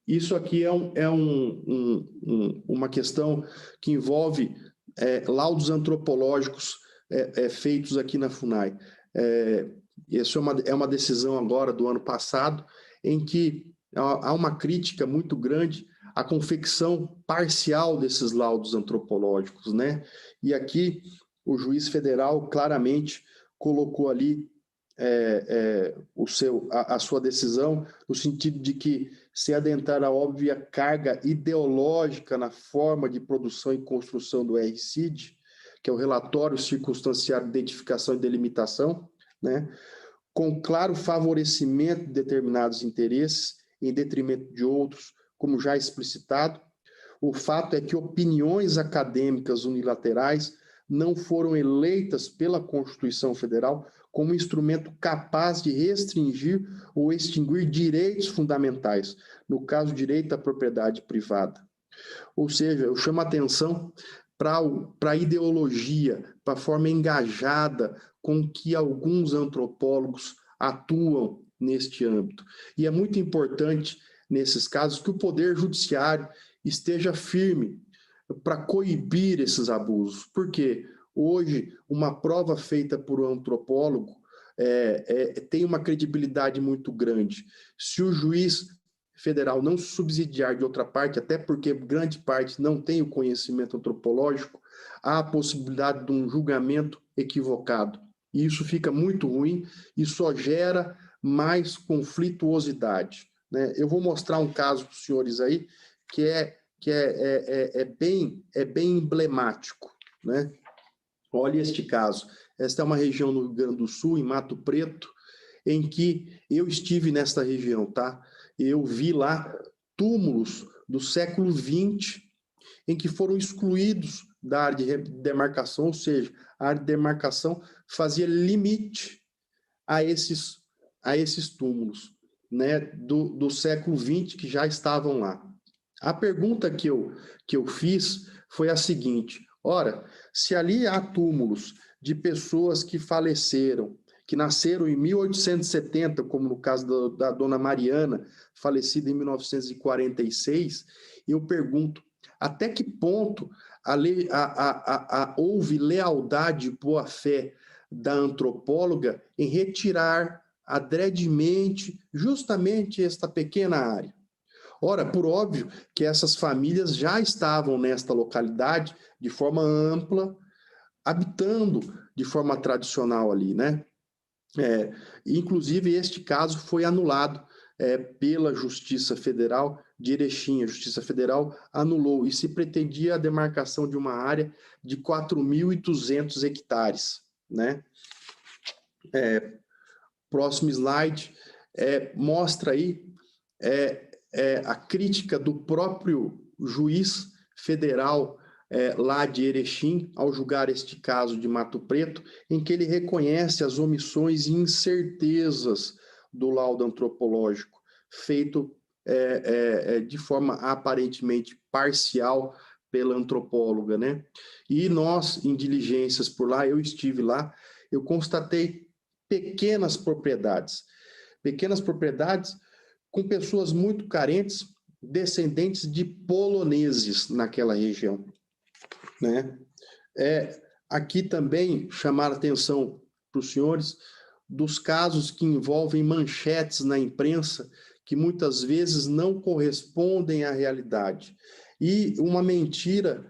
Isso aqui é uma questão que envolve laudos antropológicos feitos aqui na FUNAI. Isso é uma decisão agora do ano passado, em que há uma crítica muito grande à confecção parcial desses laudos antropológicos, né? E aqui o juiz federal claramente colocou ali a sua decisão, no sentido de que se adentrar a óbvia carga ideológica na forma de produção e construção do RCID, que é o Relatório Circunstanciado de Identificação e Delimitação, né, com claro favorecimento de determinados interesses em detrimento de outros, como já explicitado. O fato é que opiniões acadêmicas unilaterais não foram eleitas pela Constituição Federal como instrumento capaz de restringir ou extinguir direitos fundamentais, no caso, o direito à propriedade privada. Ou seja, eu chamo a atenção para a ideologia, para a forma engajada com que alguns antropólogos atuam neste âmbito. E é muito importante, nesses casos, que o Poder Judiciário esteja firme para coibir esses abusos, porque hoje uma prova feita por um antropólogo tem uma credibilidade muito grande. Se o juiz Federal não subsidiar de outra parte, até porque grande parte não tem o conhecimento antropológico, há a possibilidade de um julgamento equivocado. E isso fica muito ruim e só gera mais conflituosidade, né? Eu vou mostrar um caso para os senhores aí que é bem emblemático, né? Olha este caso. Esta é uma região no Rio Grande do Sul, em Mato Preto, em que eu estive nesta região, tá? Eu vi lá túmulos do século XX em que foram excluídos da área de demarcação, ou seja, a área de demarcação fazia limite a esses túmulos, né, do século XX que já estavam lá. A pergunta que eu fiz foi a seguinte: ora, se ali há túmulos de pessoas que faleceram, que nasceram em 1870, como no caso da dona Mariana, falecida em 1946, eu pergunto, até que ponto houve lealdade e boa-fé da antropóloga em retirar adredemente justamente esta pequena área? Ora, por óbvio que essas famílias já estavam nesta localidade de forma ampla, habitando de forma tradicional ali, né? Inclusive, este caso foi anulado pela Justiça Federal de Erechim. A Justiça Federal anulou e se pretendia a demarcação de uma área de 4.200 hectares, né? Próximo slide mostra aí a crítica do próprio juiz federal lá de Erechim, ao julgar este caso de Mato Preto, em que ele reconhece as omissões e incertezas do laudo antropológico, feito de forma aparentemente parcial pela antropóloga, né? E nós, em diligências por lá, eu estive lá, eu constatei pequenas propriedades com pessoas muito carentes, descendentes de poloneses naquela região, né? Aqui também chamar a atenção para os senhores dos casos que envolvem manchetes na imprensa que muitas vezes não correspondem à realidade. E uma mentira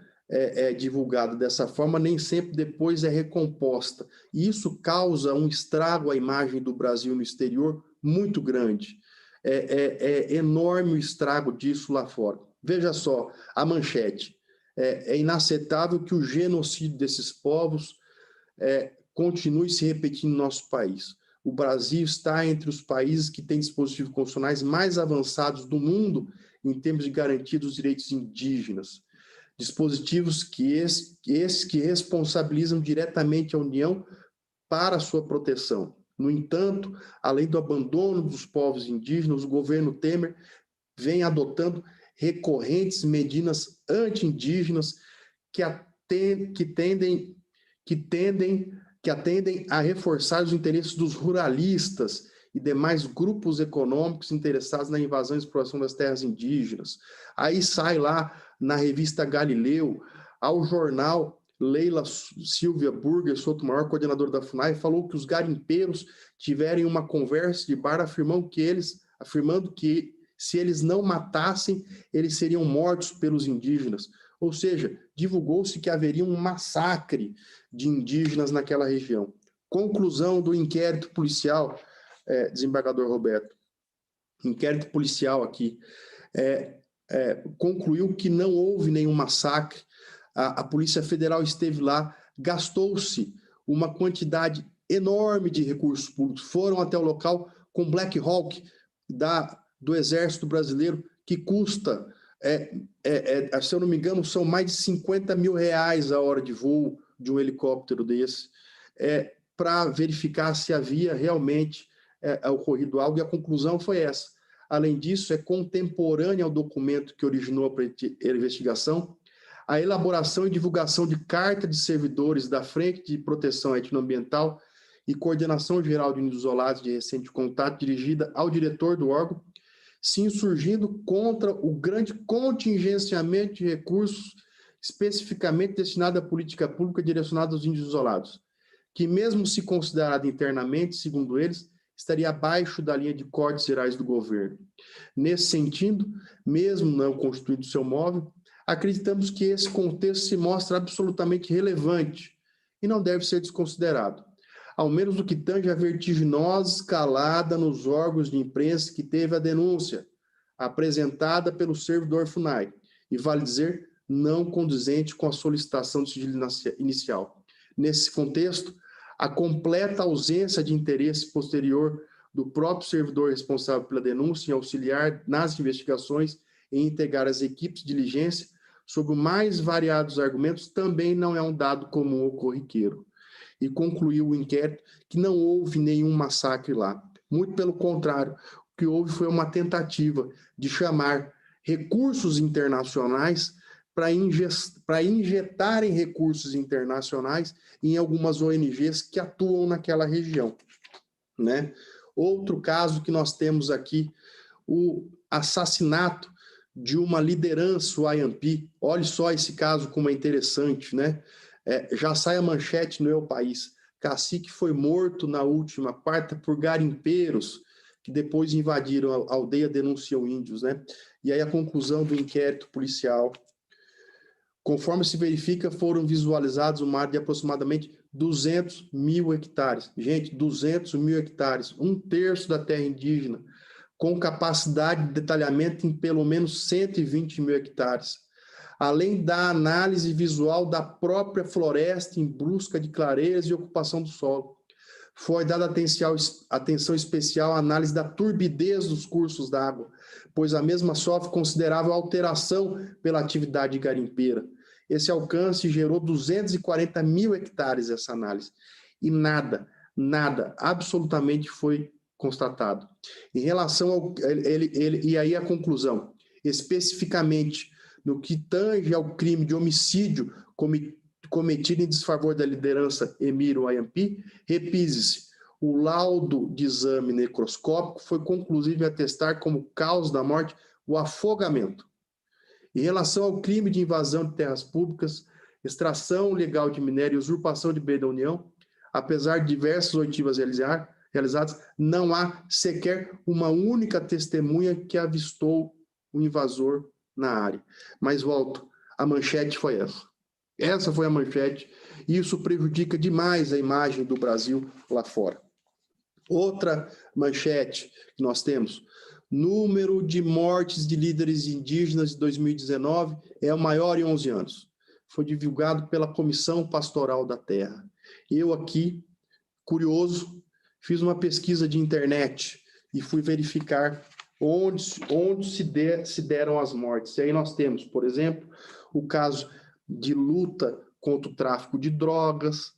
divulgada dessa forma nem sempre depois é recomposta. E isso causa um estrago à imagem do Brasil no exterior muito grande. É enorme o estrago disso lá fora. Veja só, a manchete. É inaceitável que o genocídio desses povos continue se repetindo no nosso país. O Brasil está entre os países que têm dispositivos constitucionais mais avançados do mundo em termos de garantia dos direitos indígenas. Dispositivos que responsabilizam diretamente a União para a sua proteção. No entanto, além do abandono dos povos indígenas, o governo Temer vem adotando recorrentes medidas anti-indígenas que atendem a reforçar os interesses dos ruralistas e demais grupos econômicos interessados na invasão e exploração das terras indígenas. Aí sai lá na revista Galileu, ao jornal Leila Silvia Burger Sotomayor, coordenadora da FUNAI, falou que os garimpeiros tiveram uma conversa de bar afirmando que se eles não matassem, eles seriam mortos pelos indígenas. Ou seja, divulgou-se que haveria um massacre de indígenas naquela região. Conclusão do inquérito policial, desembargador Roberto. Inquérito policial aqui concluiu que não houve nenhum massacre. A Polícia Federal esteve lá, gastou-se uma quantidade enorme de recursos públicos, foram até o local com Black Hawk do Exército Brasileiro, que custa, se eu não me engano, são mais de 50 mil reais a hora de voo de um helicóptero desse, para verificar se havia realmente ocorrido algo, e a conclusão foi essa. Além disso, é contemporânea ao documento que originou a investigação, a elaboração e divulgação de carta de servidores da Frente de Proteção Etnoambiental e Coordenação Geral de Índios Isolados de Recente Contato, dirigida ao diretor do órgão, se insurgindo contra o grande contingenciamento de recursos especificamente destinado à política pública direcionada aos índios isolados, que mesmo se considerado internamente, segundo eles, estaria abaixo da linha de cortes gerais do governo. Nesse sentido, mesmo não constituído seu móvel, acreditamos que esse contexto se mostra absolutamente relevante e não deve ser desconsiderado, ao menos no que tange a vertiginosa escalada nos órgãos de imprensa que teve a denúncia apresentada pelo servidor FUNAI, e vale dizer, não condizente com a solicitação de sigilo inicial. Nesse contexto, a completa ausência de interesse posterior do próprio servidor responsável pela denúncia em auxiliar nas investigações e integrar as equipes de diligência sob os mais variados argumentos também não é um dado comum ou corriqueiro. E concluiu o inquérito que não houve nenhum massacre lá. Muito pelo contrário, o que houve foi uma tentativa de chamar recursos internacionais para injetarem recursos internacionais em algumas ONGs que atuam naquela região, né? Outro caso que nós temos aqui, o assassinato de uma liderança, o ANP. Olhe só esse caso como é interessante, né? Já sai a manchete no El País. Cacique foi morto na última quarta por garimpeiros que depois invadiram a aldeia, denunciam índios, né? E aí a conclusão do inquérito policial. Conforme se verifica, foram visualizados uma área de aproximadamente 200 mil hectares. Gente, 200 mil hectares, 1/3 da terra indígena, com capacidade de detalhamento em pelo menos 120 mil hectares. Além da análise visual da própria floresta em busca de clareiras e ocupação do solo. Foi dada atenção especial à análise da turbidez dos cursos d'água, pois a mesma sofre considerável alteração pela atividade garimpeira. Esse alcance gerou 240 mil hectares essa análise. E nada, absolutamente foi constatado. Em relação ao... e aí a conclusão, especificamente no que tange ao crime de homicídio cometido em desfavor da liderança Emílio Ayampi, repise-se, o laudo de exame necroscópico foi conclusivo em atestar como causa da morte o afogamento. Em relação ao crime de invasão de terras públicas, extração ilegal de minério e usurpação de bem da União, apesar de diversas oitivas realizadas, não há sequer uma única testemunha que avistou o invasor na área. Mas volto, a manchete foi essa. Essa foi a manchete, e isso prejudica demais a imagem do Brasil lá fora. Outra manchete que nós temos, número de mortes de líderes indígenas de 2019 é o maior em 11 anos. Foi divulgado pela Comissão Pastoral da Terra. Eu aqui, curioso, fiz uma pesquisa de internet e fui verificar onde se deram as mortes. E aí nós temos, por exemplo, o caso de luta contra o tráfico de drogas,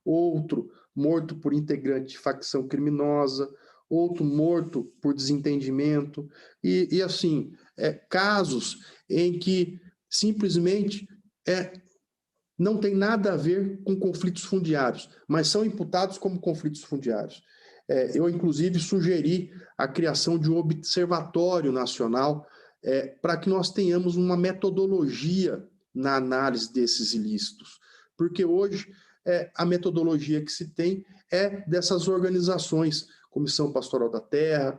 outro morto por integrante de facção criminosa, outro morto por desentendimento, e assim, casos em que simplesmente não tem nada a ver com conflitos fundiários, mas são imputados como conflitos fundiários. Eu, inclusive, sugeri a criação de um observatório nacional para que nós tenhamos uma metodologia na análise desses ilícitos, porque hoje a metodologia que se tem é dessas organizações, Comissão Pastoral da Terra,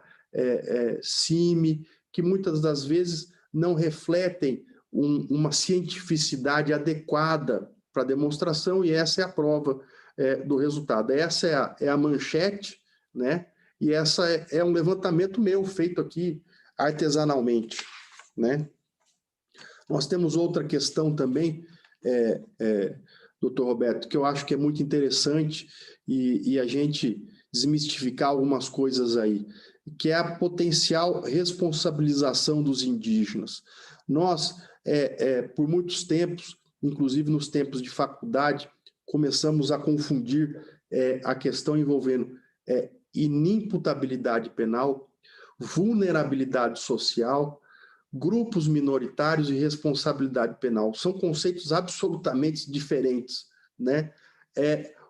CIMI, que muitas das vezes não refletem uma cientificidade adequada para a demonstração, e essa é a prova do resultado. Essa é a manchete, né? E essa é um levantamento meu, feito aqui artesanalmente, né? Nós temos outra questão também, doutor Roberto, que eu acho que é muito interessante e a gente desmistificar algumas coisas aí, que é a potencial responsabilização dos indígenas. Nós, por muitos tempos, inclusive nos tempos de faculdade, começamos a confundir a questão envolvendo inimputabilidade penal, vulnerabilidade social, grupos minoritários e responsabilidade penal. São conceitos absolutamente diferentes, né?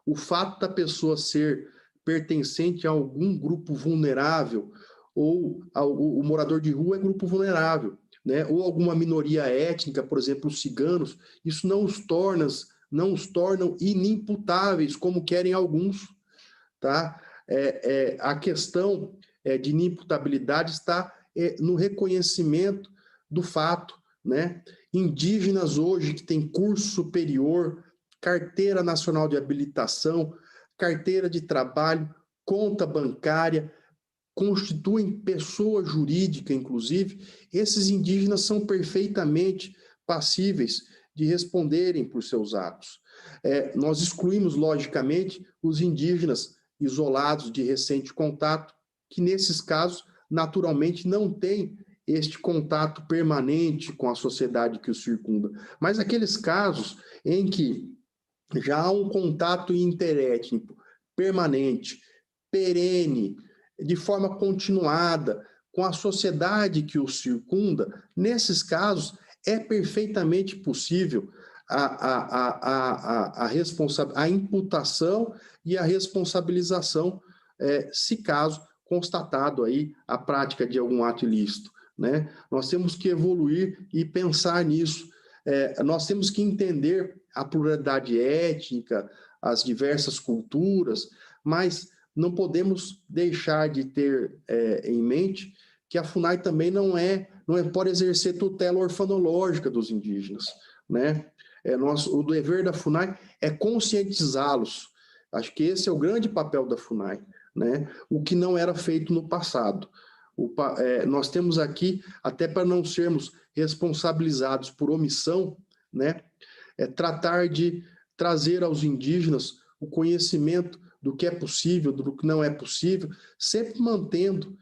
O fato da pessoa ser pertencente a algum grupo vulnerável, ou o morador de rua é grupo vulnerável, né? Ou alguma minoria étnica, por exemplo, os ciganos, isso não os tornam inimputáveis, como querem alguns, tá? A questão de inimputabilidade está no reconhecimento do fato, né? Indígenas hoje que têm curso superior, carteira nacional de habilitação, carteira de trabalho, conta bancária, constituem pessoa jurídica, inclusive, esses indígenas são perfeitamente passíveis de responderem por seus atos. Nós excluímos, logicamente, os indígenas isolados de recente contato, que nesses casos, naturalmente, não têm este contato permanente com a sociedade que os circunda. Mas aqueles casos em que já há um contato interétnico permanente, perene, de forma continuada, com a sociedade que os circunda, nesses casos é perfeitamente possível a imputação e a responsabilização, se caso constatado aí a prática de algum ato ilícito, né? Nós temos que evoluir e pensar nisso. Nós temos que entender a pluralidade étnica, as diversas culturas, mas não podemos deixar de ter em mente que a FUNAI também não pode exercer tutela orfanológica dos indígenas, né? O dever da FUNAI é conscientizá-los. Acho que esse é o grande papel da FUNAI, né? O que não era feito no passado. Nós temos aqui, até para não sermos responsabilizados por omissão, né? Tratar de trazer aos indígenas o conhecimento do que é possível, do que não é possível, sempre mantendo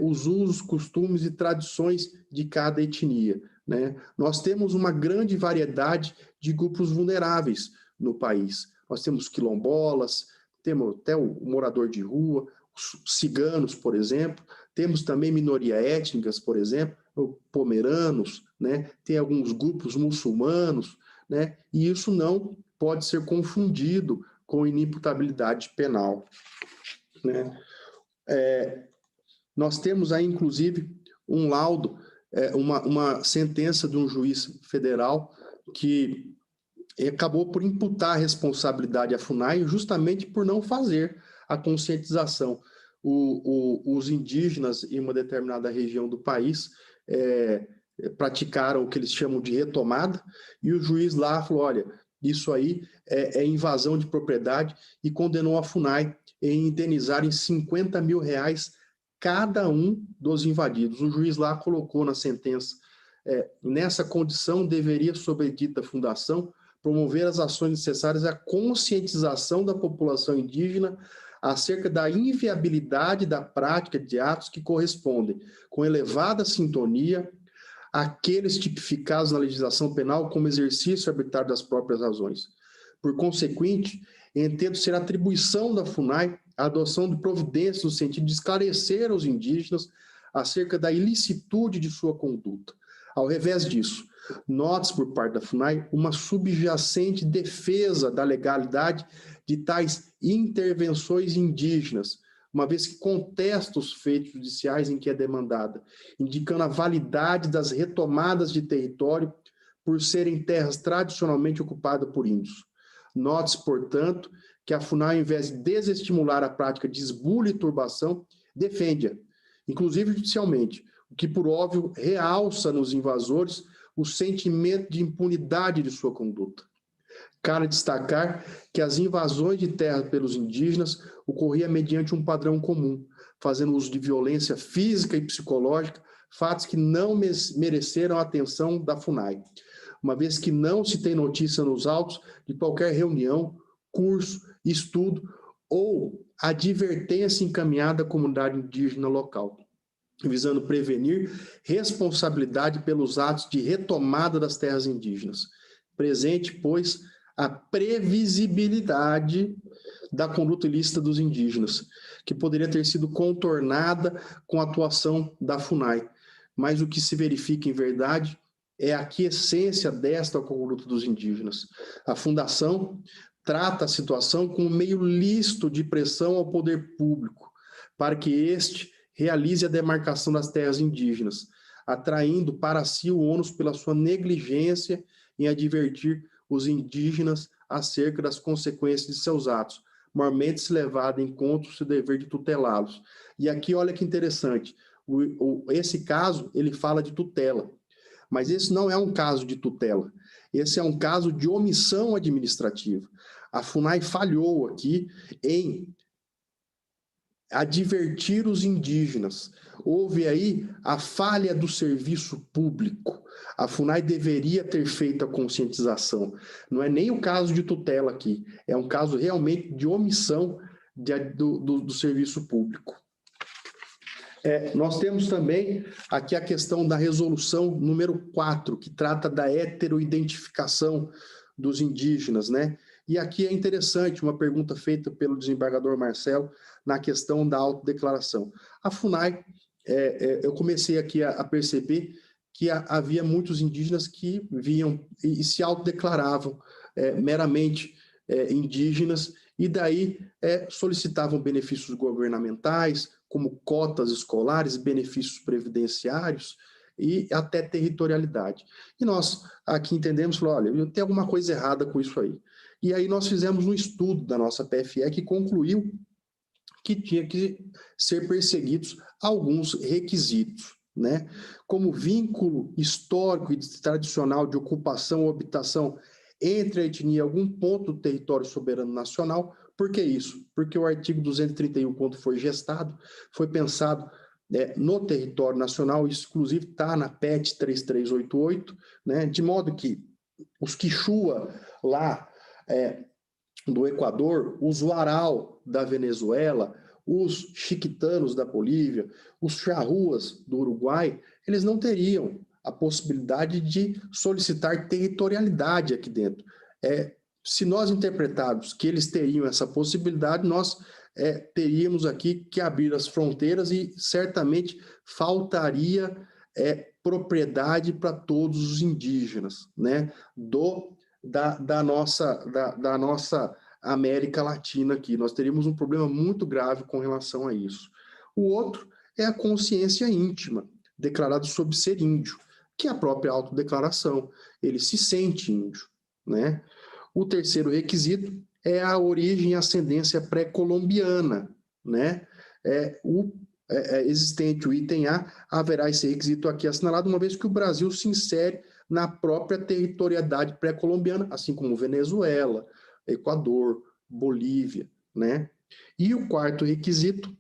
os usos, costumes e tradições de cada etnia, né? Nós temos uma grande variedade de grupos vulneráveis no país. Nós temos quilombolas, temos até o morador de rua, os ciganos, por exemplo, temos também minorias étnicas, por exemplo, pomeranos, né? Tem alguns grupos muçulmanos, né? E isso não pode ser confundido com inimputabilidade penal, né? Nós temos aí, inclusive, um laudo, uma sentença de um juiz federal que acabou por imputar a responsabilidade à FUNAI justamente por não fazer a conscientização. Os indígenas em uma determinada região do país praticaram o que eles chamam de retomada, e o juiz lá falou, olha, isso aí é invasão de propriedade, e condenou a FUNAI em indenizar em R$50 mil cada um dos invadidos. O juiz lá colocou na sentença, nessa condição deveria, sob a dita fundação, promover as ações necessárias à conscientização da população indígena acerca da inviabilidade da prática de atos que correspondem, com elevada sintonia, àqueles tipificados na legislação penal como exercício arbitrário das próprias razões. Por consequente, entendo ser atribuição da FUNAI a adoção de providências no sentido de esclarecer aos indígenas acerca da ilicitude de sua conduta. Ao revés disso, note-se por parte da FUNAI uma subjacente defesa da legalidade de tais intervenções indígenas, uma vez que contesta os feitos judiciais em que é demandada, indicando a validade das retomadas de território por serem terras tradicionalmente ocupadas por índios. Note-se, portanto, que a FUNAI, ao invés de desestimular a prática de esbulho e turbação, defende-a, inclusive judicialmente, o que, por óbvio, realça nos invasores o sentimento de impunidade de sua conduta. Cabe destacar que as invasões de terra pelos indígenas ocorriam mediante um padrão comum, fazendo uso de violência física e psicológica, fatos que não mereceram a atenção da FUNAI, uma vez que não se tem notícia nos autos de qualquer reunião, curso, estudo ou advertência encaminhada à comunidade indígena local, visando prevenir responsabilidade pelos atos de retomada das terras indígenas. Presente, pois, a previsibilidade da conduta ilícita dos indígenas, que poderia ter sido contornada com a atuação da FUNAI. Mas o que se verifica em verdade é a aquiescência desta conduta dos indígenas. A Fundação trata a situação como um meio lícito de pressão ao poder público, para que este realize a demarcação das terras indígenas, atraindo para si o ônus pela sua negligência em advertir os indígenas acerca das consequências de seus atos, maiormente se levado em conta o seu dever de tutelá-los. E aqui, olha que interessante, esse caso, ele fala de tutela, mas esse não é um caso de tutela, esse é um caso de omissão administrativa. A FUNAI falhou aqui em advertir os indígenas. Houve aí a falha do serviço público. A FUNAI deveria ter feito a conscientização. Não é nem o caso de tutela aqui, é um caso realmente de omissão do serviço público. Nós temos também aqui a questão da resolução número 4, que trata da heteroidentificação dos indígenas, né? E aqui é interessante uma pergunta feita pelo desembargador Marcelo na questão da autodeclaração. A FUNAI, eu comecei aqui a perceber que havia muitos indígenas que viam e se autodeclaravam meramente indígenas e daí solicitavam benefícios governamentais, como cotas escolares, benefícios previdenciários e até territorialidade. E nós aqui entendemos, olha, tem alguma coisa errada com isso aí. E aí nós fizemos um estudo da nossa PFE que concluiu que tinha que ser perseguidos alguns requisitos, né? Como vínculo histórico e tradicional de ocupação ou habitação entre a etnia e algum ponto do território soberano nacional. Por que isso? Porque o artigo 231, quando foi gestado, foi pensado no território nacional, isso inclusive está na PET 3388, né? De modo que os Quixua lá do Equador, os Huaral da Venezuela, os chiquitanos da Bolívia, os charruas do Uruguai, eles não teriam a possibilidade de solicitar territorialidade aqui dentro. Se nós interpretarmos que eles teriam essa possibilidade, nós teríamos aqui que abrir as fronteiras e certamente faltaria propriedade para todos os indígenas, né, da nossa América Latina aqui. Nós teríamos um problema muito grave com relação a isso. O outro é a consciência íntima, declarado sobre ser índio, que é a própria autodeclaração. Ele se sente índio, né? O terceiro requisito é a origem e ascendência pré-colombiana, né? Existente o item A, haverá esse requisito aqui assinalado, uma vez que o Brasil se insere na própria territorialidade pré-colombiana, assim como Venezuela, Equador, Bolívia, né? E o quarto requisito,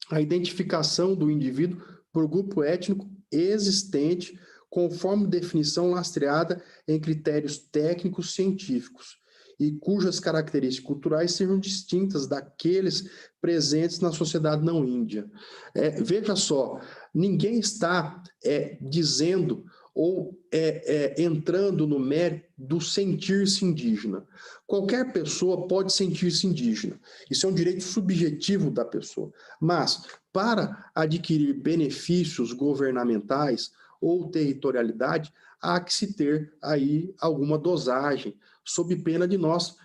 a identificação do indivíduo por grupo étnico existente, conforme definição lastreada em critérios técnicos científicos, e cujas características culturais sejam distintas daqueles presentes na sociedade não índia. Veja só, ninguém está dizendo ou entrando no mérito do sentir-se indígena. Qualquer pessoa pode sentir-se indígena. Isso é um direito subjetivo da pessoa. Mas, para adquirir benefícios governamentais ou territorialidade, há que se ter aí alguma dosagem, sob pena de nós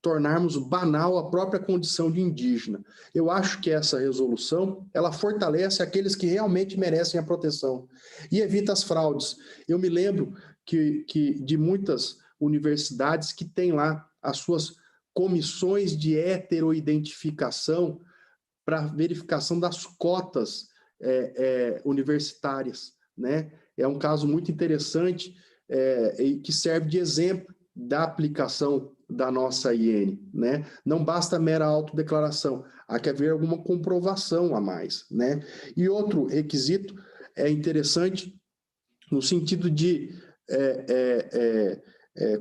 tornarmos banal a própria condição de indígena. Eu acho que essa resolução, ela fortalece aqueles que realmente merecem a proteção e evita as fraudes. Eu me lembro que de muitas universidades que têm lá as suas comissões de heteroidentificação para verificação das cotas universitárias, né? É um caso muito interessante e que serve de exemplo da aplicação da nossa IN, né? Não basta a mera autodeclaração, há que haver alguma comprovação a mais, né? E outro requisito é interessante no sentido de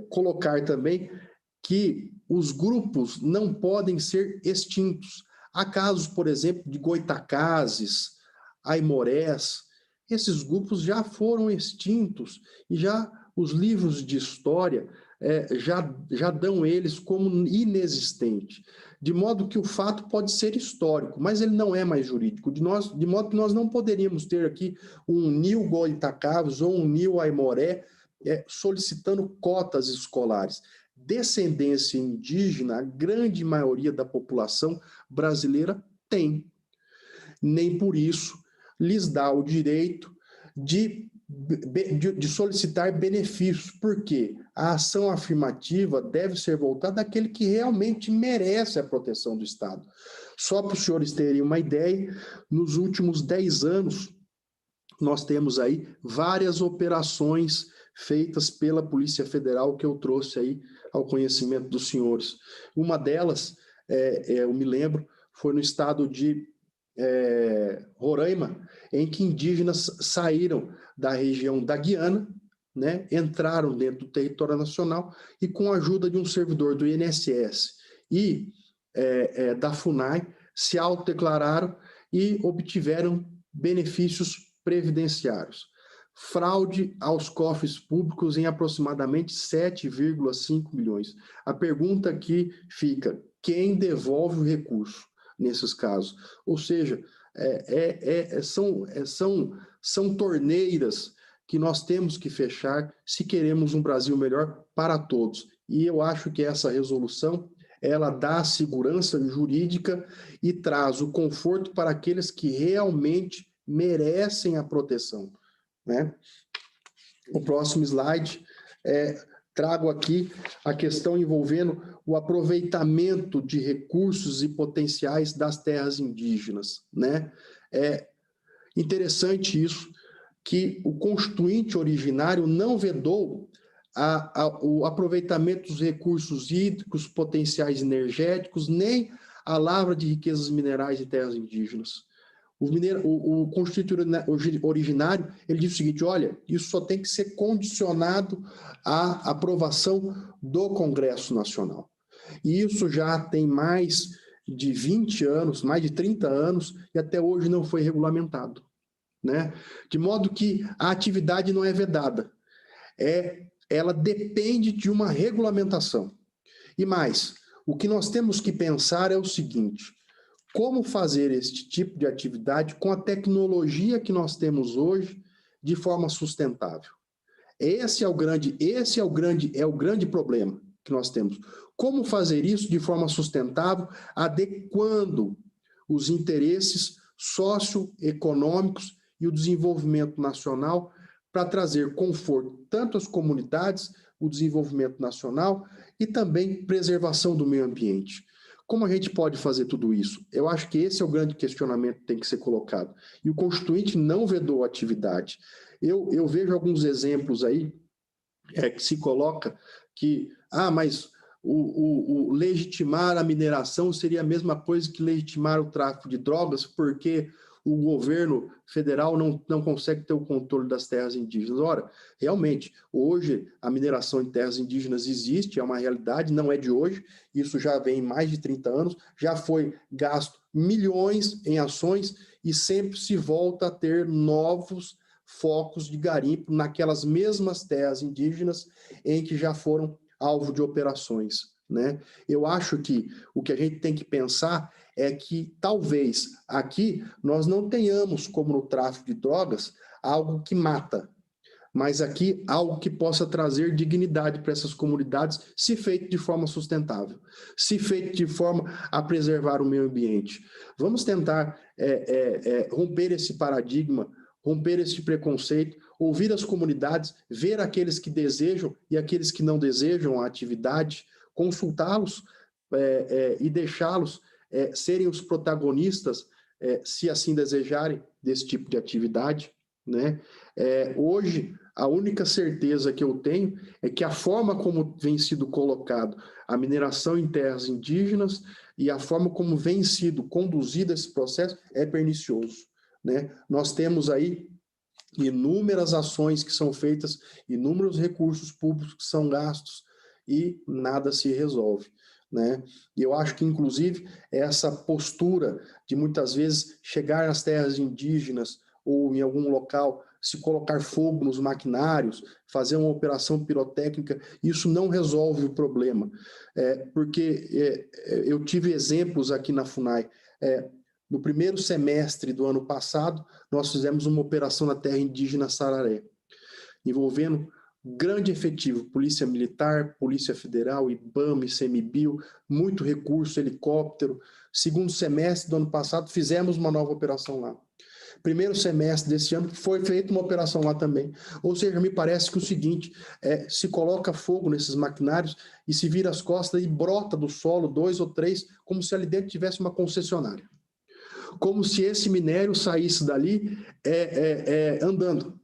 colocar também que os grupos não podem ser extintos. Há casos, por exemplo, de Goitacazes, Aimorés, esses grupos já foram extintos e já os livros de história já dão eles como inexistente, de modo que o fato pode ser histórico, mas ele não é mais jurídico, de modo que nós não poderíamos ter aqui um Nil Goitacazes ou um Nil Aimoré solicitando cotas escolares. Descendência indígena, a grande maioria da população brasileira tem. Nem por isso lhes dá o direito de de solicitar benefícios, porque a ação afirmativa deve ser voltada àquele que realmente merece a proteção do Estado. Só para os senhores terem uma ideia, nos últimos 10 anos, nós temos aí várias operações feitas pela Polícia Federal que eu trouxe aí ao conhecimento dos senhores. Uma delas, eu me lembro, foi no estado de Roraima, em que indígenas saíram da região da Guiana, né, entraram dentro do território nacional e, com a ajuda de um servidor do INSS e da FUNAI, se autodeclararam e obtiveram benefícios previdenciários. Fraude aos cofres públicos em aproximadamente 7,5 milhões. A pergunta aqui fica: quem devolve o recurso nesses casos? Ou seja, são torneiras que nós temos que fechar se queremos um Brasil melhor para todos. E eu acho que essa resolução, ela dá segurança jurídica e traz o conforto para aqueles que realmente merecem a proteção, né? O próximo slide, trago aqui a questão envolvendo o aproveitamento de recursos e potenciais das terras indígenas, né? É interessante isso, que o constituinte originário não vedou o aproveitamento dos recursos hídricos, potenciais energéticos, nem a lavra de riquezas minerais de terras indígenas. O constituinte originário, ele diz o seguinte: olha, isso só tem que ser condicionado à aprovação do Congresso Nacional. E isso já tem mais de 20 anos, mais de 30 anos, e até hoje não foi regulamentado, né? De modo que a atividade não é vedada, ela depende de uma regulamentação. E mais, o que nós temos que pensar é o seguinte: como fazer este tipo de atividade com a tecnologia que nós temos hoje de forma sustentável? Esse é o grande problema que nós temos. Como fazer isso de forma sustentável, adequando os interesses socioeconômicos e o desenvolvimento nacional para trazer conforto tanto às comunidades, o desenvolvimento nacional e também preservação do meio ambiente. Como a gente pode fazer tudo isso? Eu acho que esse é o grande questionamento que tem que ser colocado. E o Constituinte não vedou a atividade. Eu vejo alguns exemplos aí que se coloca que, mas o legitimar a mineração seria a mesma coisa que legitimar o tráfico de drogas, porque o governo federal não consegue ter o controle das terras indígenas. Ora, realmente, hoje a mineração em terras indígenas existe, é uma realidade, não é de hoje, isso já vem mais de 30 anos, já foi gasto milhões em ações e sempre se volta a ter novos focos de garimpo naquelas mesmas terras indígenas em que já foram alvo de operações, né? Eu acho que o que a gente tem que pensar é que talvez aqui nós não tenhamos, como no tráfico de drogas, algo que mata, mas aqui algo que possa trazer dignidade para essas comunidades, se feito de forma sustentável, se feito de forma a preservar o meio ambiente. Vamos tentar romper esse paradigma, romper esse preconceito, ouvir as comunidades, ver aqueles que desejam e aqueles que não desejam a atividade, consultá-los e deixá-los serem os protagonistas, se assim desejarem, desse tipo de atividade, né? Hoje, a única certeza que eu tenho é que a forma como vem sido colocado a mineração em terras indígenas e a forma como vem sido conduzido esse processo é pernicioso, né? Nós temos aí inúmeras ações que são feitas, inúmeros recursos públicos que são gastos e nada se resolve, né? E eu acho que, inclusive, essa postura de muitas vezes chegar nas terras indígenas ou em algum local, se colocar fogo nos maquinários, fazer uma operação pirotécnica, isso não resolve o problema, porque eu tive exemplos aqui na FUNAI. No primeiro semestre do ano passado, nós fizemos uma operação na terra indígena Sararé, envolvendo grande efetivo, Polícia Militar, Polícia Federal, IBAMA, ICMBio, muito recurso, helicóptero. Segundo semestre do ano passado, fizemos uma nova operação lá. primeiro semestre desse ano, foi feita uma operação lá também. Ou seja, me parece que o seguinte, se coloca fogo nesses maquinários e se vira as costas e brota do solo 2 ou 3, como se ali dentro tivesse uma concessionária. Como se esse minério saísse dali andando,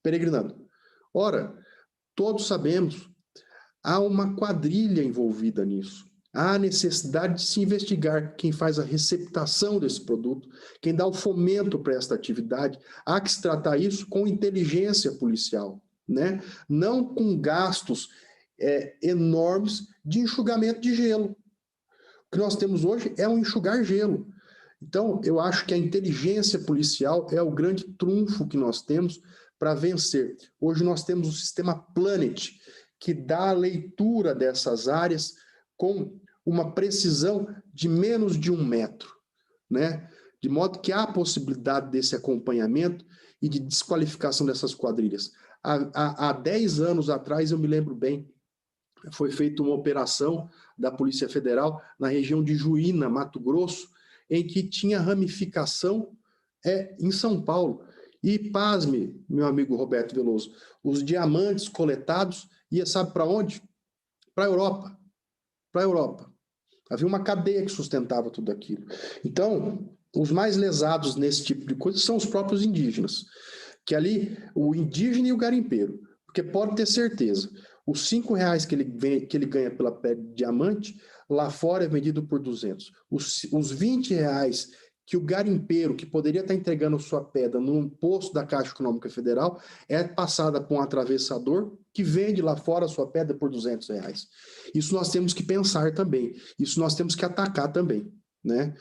peregrinando. Ora, todos sabemos, há uma quadrilha envolvida nisso. Há necessidade de se investigar quem faz a receptação desse produto, quem dá o fomento para esta atividade. Há que se tratar isso com inteligência policial, né? Não com gastos enormes de enxugamento de gelo. O que nós temos hoje é um enxugar gelo. Então, eu acho que a inteligência policial é o grande trunfo que nós temos para vencer. Hoje nós temos o sistema Planet, que dá a leitura dessas áreas com uma precisão de menos de 1 metro, né? De modo que há a possibilidade desse acompanhamento e de desqualificação dessas quadrilhas. Há 10 anos atrás, eu me lembro bem, foi feita uma operação da Polícia Federal na região de Juína, Mato Grosso, em que tinha ramificação em São Paulo. E, pasme, meu amigo Roberto Veloso, os diamantes coletados ia, sabe para onde? Para a Europa. Para a Europa. Havia uma cadeia que sustentava tudo aquilo. Então, os mais lesados nesse tipo de coisa são os próprios indígenas. Que ali, o indígena e o garimpeiro. Porque pode ter certeza, os R$5 que ele ganha pela pele de diamante, lá fora é vendido por 200. Os R$20 que o garimpeiro, que poderia estar entregando sua pedra num posto da Caixa Econômica Federal, é passada por um atravessador que vende lá fora a sua pedra por R$200. Isso nós temos que pensar também. Isso nós temos que atacar também, né?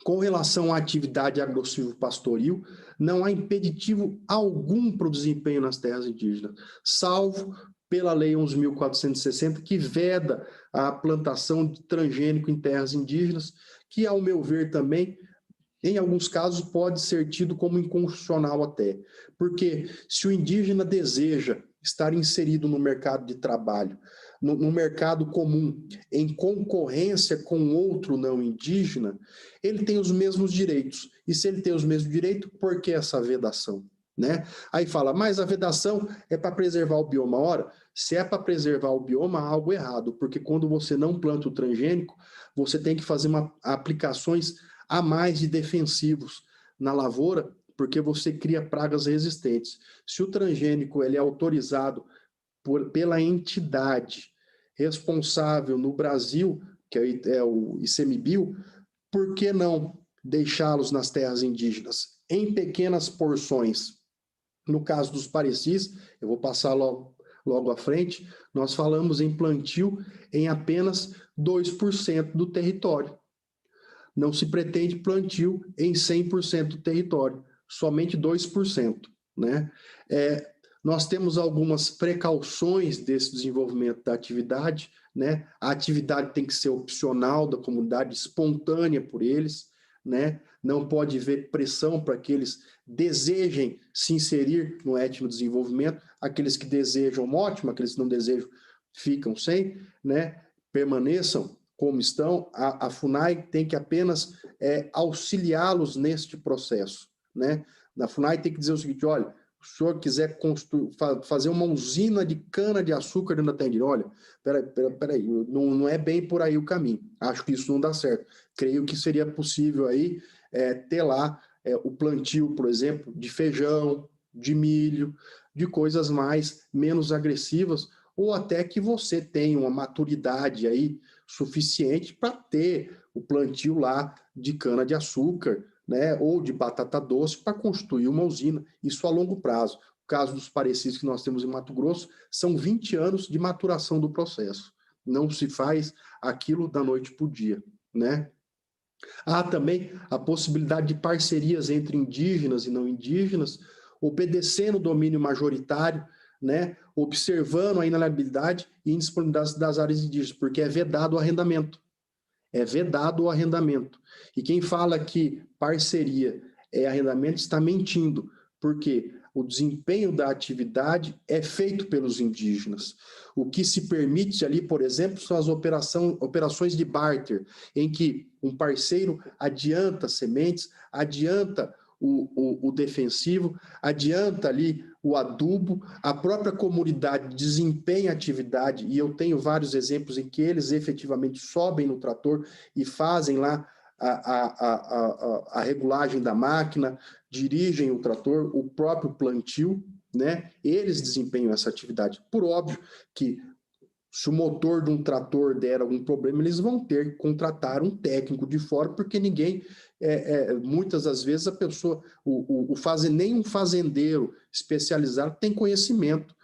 Com relação à atividade agro-silvopastoril, não há impeditivo algum para o desempenho nas terras indígenas, salvo pela Lei 11.460, que veda a plantação de transgênico em terras indígenas, que, ao meu ver, também, em alguns casos, pode ser tido como inconstitucional até. Porque se o indígena deseja estar inserido no mercado de trabalho, no mercado comum, em concorrência com outro não indígena, ele tem os mesmos direitos. E se ele tem os mesmos direitos, por que essa vedação? Né? Aí fala, mas a vedação é para preservar o bioma. Ora, se é para preservar o bioma, há algo errado, porque quando você não planta o transgênico, você tem que fazer aplicações a mais de defensivos na lavoura, porque você cria pragas resistentes. Se o transgênico ele é autorizado pela entidade responsável no Brasil, que é o ICMBio, por que não deixá-los nas terras indígenas em pequenas porções? No caso dos parecis, eu vou passar logo à frente, nós falamos em plantio em apenas 2% do território. Não se pretende plantio em 100% do território, somente 2%. Né? Nós temos algumas precauções desse desenvolvimento da atividade, né? A atividade tem que ser opcional da comunidade, espontânea por eles, né? Não pode haver pressão para que eles desejem se inserir no etnodesenvolvimento, aqueles que desejam, ótimo, aqueles que não desejam, ficam sem, né? Permaneçam como estão. A FUNAI tem que apenas auxiliá-los neste processo, né? A FUNAI tem que dizer o seguinte, olha, o senhor quiser fazer uma usina de cana-de-açúcar dentro da terra, olha, peraí, não é bem por aí o caminho, acho que isso não dá certo. Creio que seria possível aí ter lá o plantio, por exemplo, de feijão, de milho, de coisas menos agressivas, ou até que você tenha uma maturidade aí suficiente para ter o plantio lá de cana-de-açúcar, né, ou de batata doce para construir uma usina, isso a longo prazo. O caso dos parecis que nós temos em Mato Grosso, são 20 anos de maturação do processo. Não se faz aquilo da noite para o dia, né? Há também a possibilidade de parcerias entre indígenas e não indígenas, obedecendo o domínio majoritário, né, observando a inalienabilidade e indisponibilidade das áreas indígenas, porque é vedado o arrendamento. É vedado o arrendamento. E quem fala que parceria é arrendamento está mentindo, porque o desempenho da atividade é feito pelos indígenas. O que se permite ali, por exemplo, são as operações de barter, em que um parceiro adianta sementes, adianta o defensivo, adianta ali o adubo, a própria comunidade desempenha a atividade, e eu tenho vários exemplos em que eles efetivamente sobem no trator e fazem lá a regulagem da máquina, dirigem o trator, o próprio plantio, né? Eles desempenham essa atividade. Por óbvio que se o motor de um trator der algum problema, eles vão ter que contratar um técnico de fora, porque ninguém, muitas das vezes a pessoa, nem um fazendeiro especializado tem conhecimento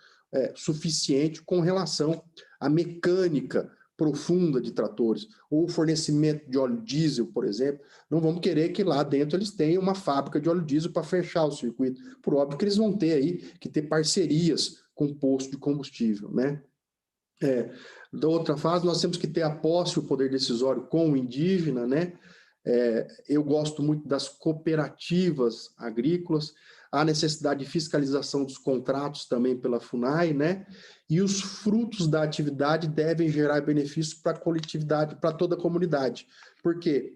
suficiente com relação à mecânica profunda de tratores, ou o fornecimento de óleo diesel, por exemplo. Não vamos querer que lá dentro eles tenham uma fábrica de óleo diesel para fechar o circuito. Por óbvio que eles vão ter aí que ter parcerias com posto de combustível, né? Da outra fase, nós temos que ter a posse e o poder decisório com o indígena, né? Eu gosto muito das cooperativas agrícolas, a necessidade de fiscalização dos contratos também pela FUNAI, né? E os frutos da atividade devem gerar benefícios para a coletividade, para toda a comunidade, porque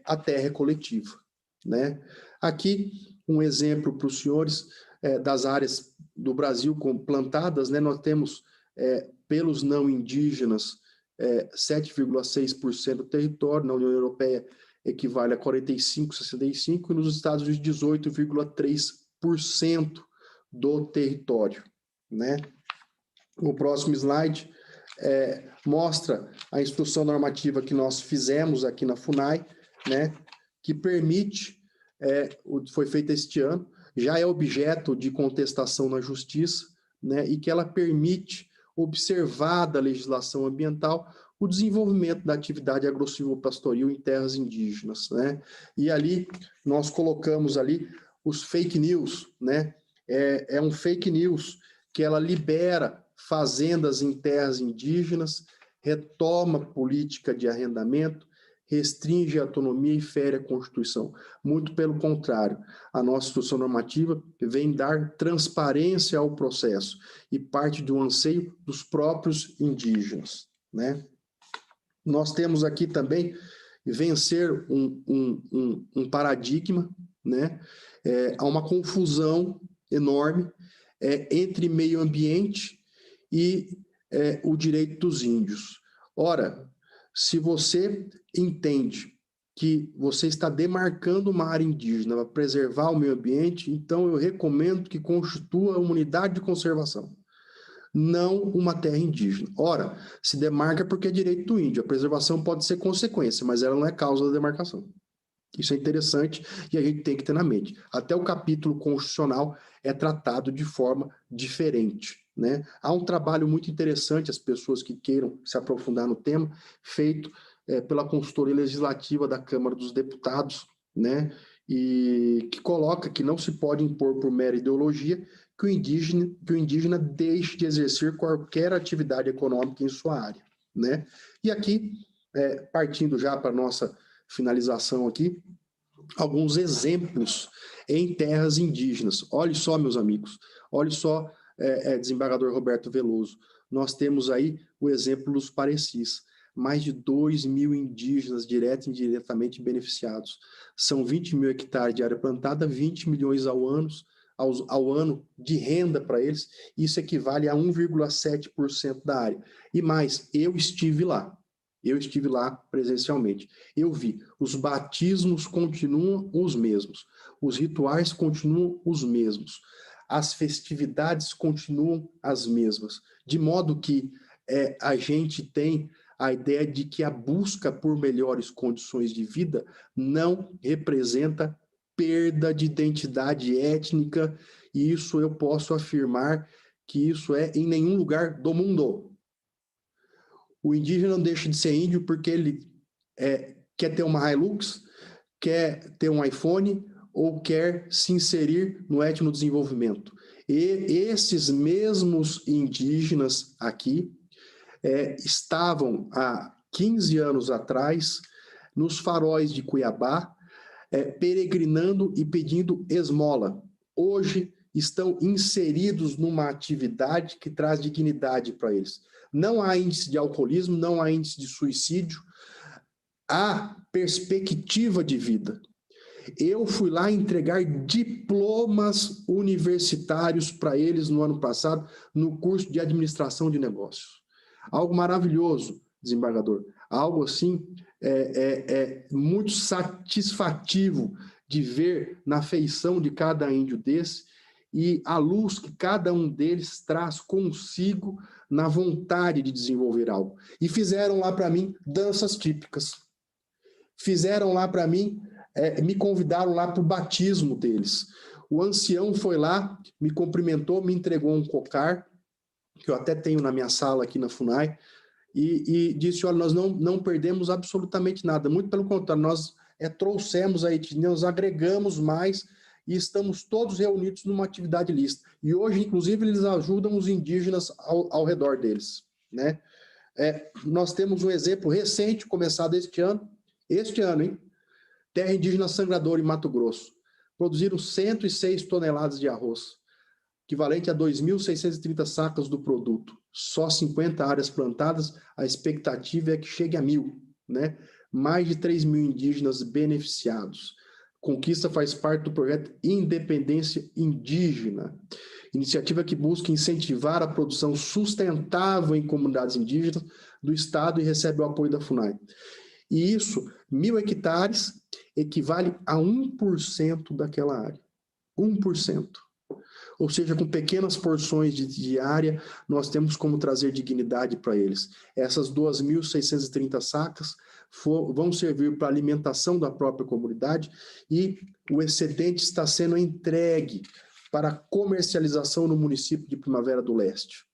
a terra é coletiva, né? Aqui, um exemplo para os senhores das áreas do Brasil plantadas, né? Nós temos, pelos não indígenas, 7,6% do território, na União Europeia equivale a 45,65%, e nos Estados Unidos 18,3% do território, né? O próximo slide mostra a instrução normativa que nós fizemos aqui na FUNAI, né? Que permite, foi feita este ano, já é objeto de contestação na Justiça, né? E que ela permite, observada a legislação ambiental, o desenvolvimento da atividade agro-silvopastoril em terras indígenas, né? E ali nós colocamos ali os fake news, né? É um fake news que ela libera fazendas em terras indígenas, retoma política de arrendamento, restringe a autonomia e fere a Constituição. Muito pelo contrário, a nossa instrução normativa vem dar transparência ao processo e parte do anseio dos próprios indígenas, né? Nós temos aqui também vencer um paradigma, né? Há uma confusão enorme entre meio ambiente e o direito dos índios. Ora, se você entende que você está demarcando uma área indígena para preservar o meio ambiente, então eu recomendo que constitua uma unidade de conservação, não uma terra indígena. Ora, se demarca porque é direito do índio. A preservação pode ser consequência, mas ela não é causa da demarcação. Isso é interessante e a gente tem que ter na mente. Até o capítulo constitucional é tratado de forma diferente, né? Há um trabalho muito interessante, as pessoas que queiram se aprofundar no tema, feito pela consultoria legislativa da Câmara dos Deputados, né? E que coloca que não se pode impor por mera ideologia que o indígena deixe de exercer qualquer atividade econômica em sua área, né? E aqui, partindo já para a nossa finalização aqui, alguns exemplos em terras indígenas. Olhe só, meus amigos, olhe só, desembargador Roberto Veloso, nós temos aí o exemplo dos Parecis, mais de 2.000 indígenas direto e indiretamente beneficiados. São 20 mil hectares de área plantada, 20 milhões ao ano de renda para eles, isso equivale a 1,7% da área. E mais, eu estive lá presencialmente. Eu vi, os batismos continuam os mesmos, os rituais continuam os mesmos, as festividades continuam as mesmas, de modo que a gente tem a ideia de que a busca por melhores condições de vida não representa perda de identidade étnica, e isso eu posso afirmar que isso em nenhum lugar do mundo. O indígena não deixa de ser índio porque ele quer ter uma Hilux, quer ter um iPhone ou quer se inserir no etnodesenvolvimento. E esses mesmos indígenas aqui estavam há 15 anos atrás nos faróis de Cuiabá, peregrinando e pedindo esmola. Hoje estão inseridos numa atividade que traz dignidade para eles. Não há índice de alcoolismo, não há índice de suicídio, há perspectiva de vida. Eu fui lá entregar diplomas universitários para eles no ano passado, no curso de administração de negócios. Algo maravilhoso, desembargador. Algo assim muito satisfativo de ver na feição de cada índio desse e a luz que cada um deles traz consigo na vontade de desenvolver algo. E fizeram lá para mim danças típicas. Fizeram lá para mim, me convidaram lá para o batismo deles. O ancião foi lá, me cumprimentou, me entregou um cocar, que eu até tenho na minha sala aqui na FUNAI, e disse, olha, nós não perdemos absolutamente nada, muito pelo contrário, nós trouxemos a etnia, nós agregamos mais e estamos todos reunidos numa atividade lícita. E hoje, inclusive, eles ajudam os indígenas ao redor deles, né? Nós temos um exemplo recente, começado este ano, hein? Terra Indígena Sangrador, em Mato Grosso. Produziram 106 toneladas de arroz, equivalente a 2.630 sacas do produto. Só 50 áreas plantadas, a expectativa é que chegue a 1.000, né? Mais de 3.000 indígenas beneficiados. Conquista faz parte do projeto Independência Indígena, iniciativa que busca incentivar a produção sustentável em comunidades indígenas do Estado e recebe o apoio da FUNAI. E isso, 1.000 hectares, equivale a 1% daquela área. 1%. Ou seja, com pequenas porções de área, nós temos como trazer dignidade para eles. Essas 2.630 sacas vão servir para a alimentação da própria comunidade e o excedente está sendo entregue para comercialização no município de Primavera do Leste.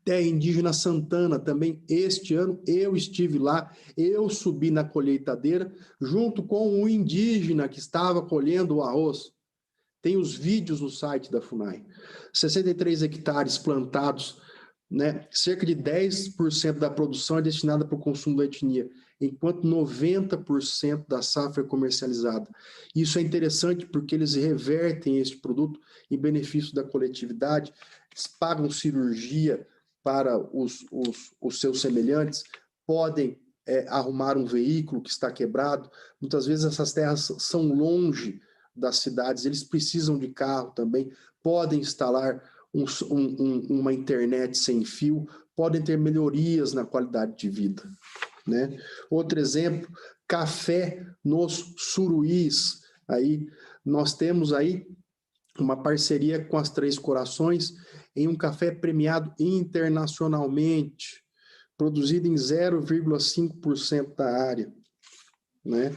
Terra Indígena Santana, também este ano eu estive lá, eu subi na colheitadeira junto com um indígena que estava colhendo o arroz. Tem os vídeos no site da FUNAI. 63 hectares plantados, né? Cerca de 10% da produção é destinada para o consumo da etnia, enquanto 90% da safra é comercializada. Isso é interessante porque eles revertem esse produto em benefício da coletividade, eles pagam cirurgia para os seus semelhantes, podem arrumar um veículo que está quebrado. Muitas vezes essas terras são longe das cidades, eles precisam de carro também, podem instalar uma internet sem fio, podem ter melhorias na qualidade de vida, né? Outro exemplo, café nos Suruís. Aí nós temos aí uma parceria com as Três Corações em um café premiado internacionalmente, produzido em 0,5% da área, né?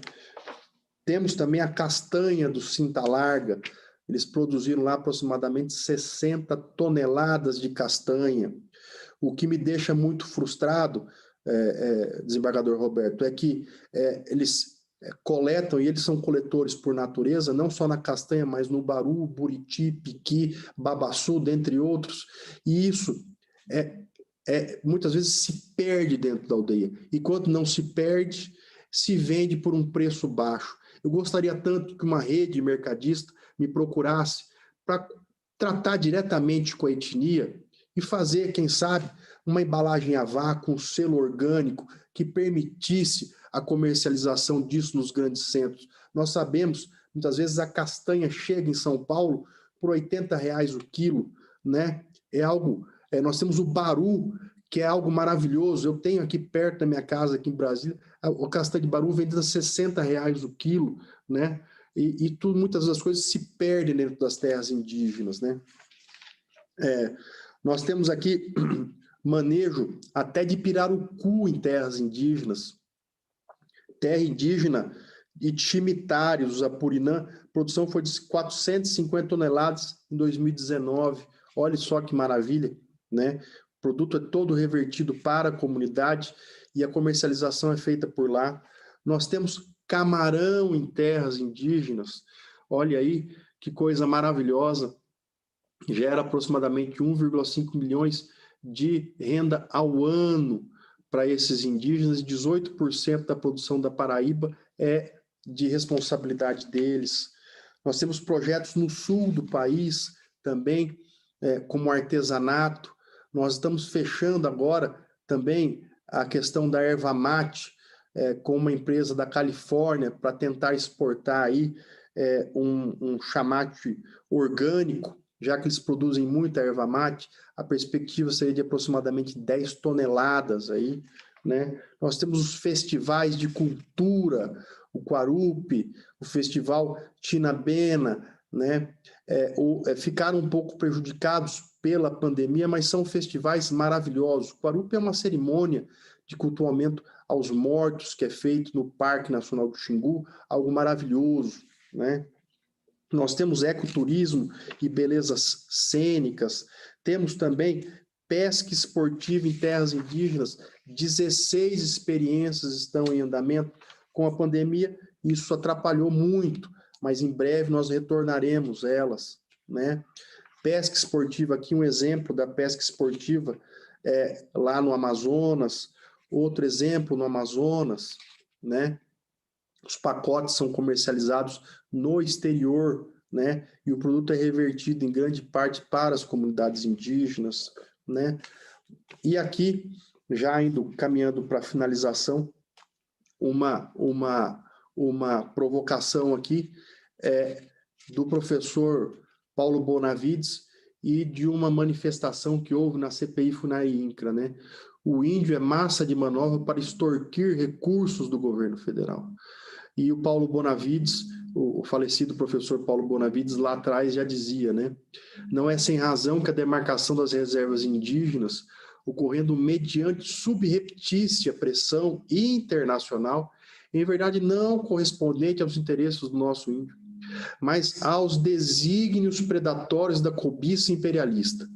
Temos também a castanha do Cinta Larga. Eles produziram lá aproximadamente 60 toneladas de castanha. O que me deixa muito frustrado, desembargador Roberto, é que eles coletam, e eles são coletores por natureza, não só na castanha, mas no baru, buriti, piqui, babaçu, dentre outros. E isso muitas vezes se perde dentro da aldeia. E quando não se perde, se vende por um preço baixo. Eu gostaria tanto que uma rede mercadista me procurasse para tratar diretamente com a etnia e fazer, quem sabe, uma embalagem a vácuo, um selo orgânico que permitisse a comercialização disso nos grandes centros. Nós sabemos, muitas vezes a castanha chega em São Paulo por R$80 o quilo, né? É algo. Nós temos o baru, que é algo maravilhoso. Eu tenho aqui perto da minha casa, aqui em Brasília, a castanha de baru vendida a R$60 o quilo, né? E muitas das coisas se perdem dentro das terras indígenas, né? Nós temos aqui manejo até de pirarucu em terras indígenas. Terra indígena Itimitário, dos Apurinã, a produção foi de 450 toneladas em 2019. Olha só que maravilha, né? O produto é todo revertido para a comunidade e a comercialização é feita por lá. Nós temos camarão em terras indígenas. Olha aí que coisa maravilhosa. Gera aproximadamente 1,5 milhões de renda ao ano para esses indígenas. 18% da produção da Paraíba é de responsabilidade deles. Nós temos projetos no sul do país também, como artesanato. Nós estamos fechando agora também a questão da erva mate com uma empresa da Califórnia para tentar exportar aí um chamate orgânico, já que eles produzem muita erva mate, a perspectiva seria de aproximadamente 10 toneladas aí, né? Nós temos os festivais de cultura, o Quarupi, o Festival Tinabena, né? Ficaram um pouco prejudicados pela pandemia, mas são festivais maravilhosos. O Quarupi é uma cerimônia de cultuamento aos mortos que é feito no Parque Nacional do Xingu, algo maravilhoso, né? Nós temos ecoturismo e belezas cênicas, temos também pesca esportiva em terras indígenas, 16 experiências estão em andamento. Com a pandemia, isso atrapalhou muito, mas em breve nós retornaremos elas, né? Pesca esportiva, aqui um exemplo da pesca esportiva lá no Amazonas, outro exemplo no Amazonas, né? Os pacotes são comercializados no exterior, né? E o produto é revertido em grande parte para as comunidades indígenas, né? E aqui, já indo caminhando para a finalização, uma provocação aqui do professor Paulo Bonavides e de uma manifestação que houve na CPI FUNAI-INCRA, né? O índio é massa de manobra para extorquir recursos do governo federal. E o Paulo Bonavides, o falecido professor Paulo Bonavides, lá atrás já dizia, né? Não é sem razão que a demarcação das reservas indígenas, ocorrendo mediante subreptícia pressão internacional, em verdade não correspondente aos interesses do nosso índio, mas aos desígnios predatórios da cobiça imperialista,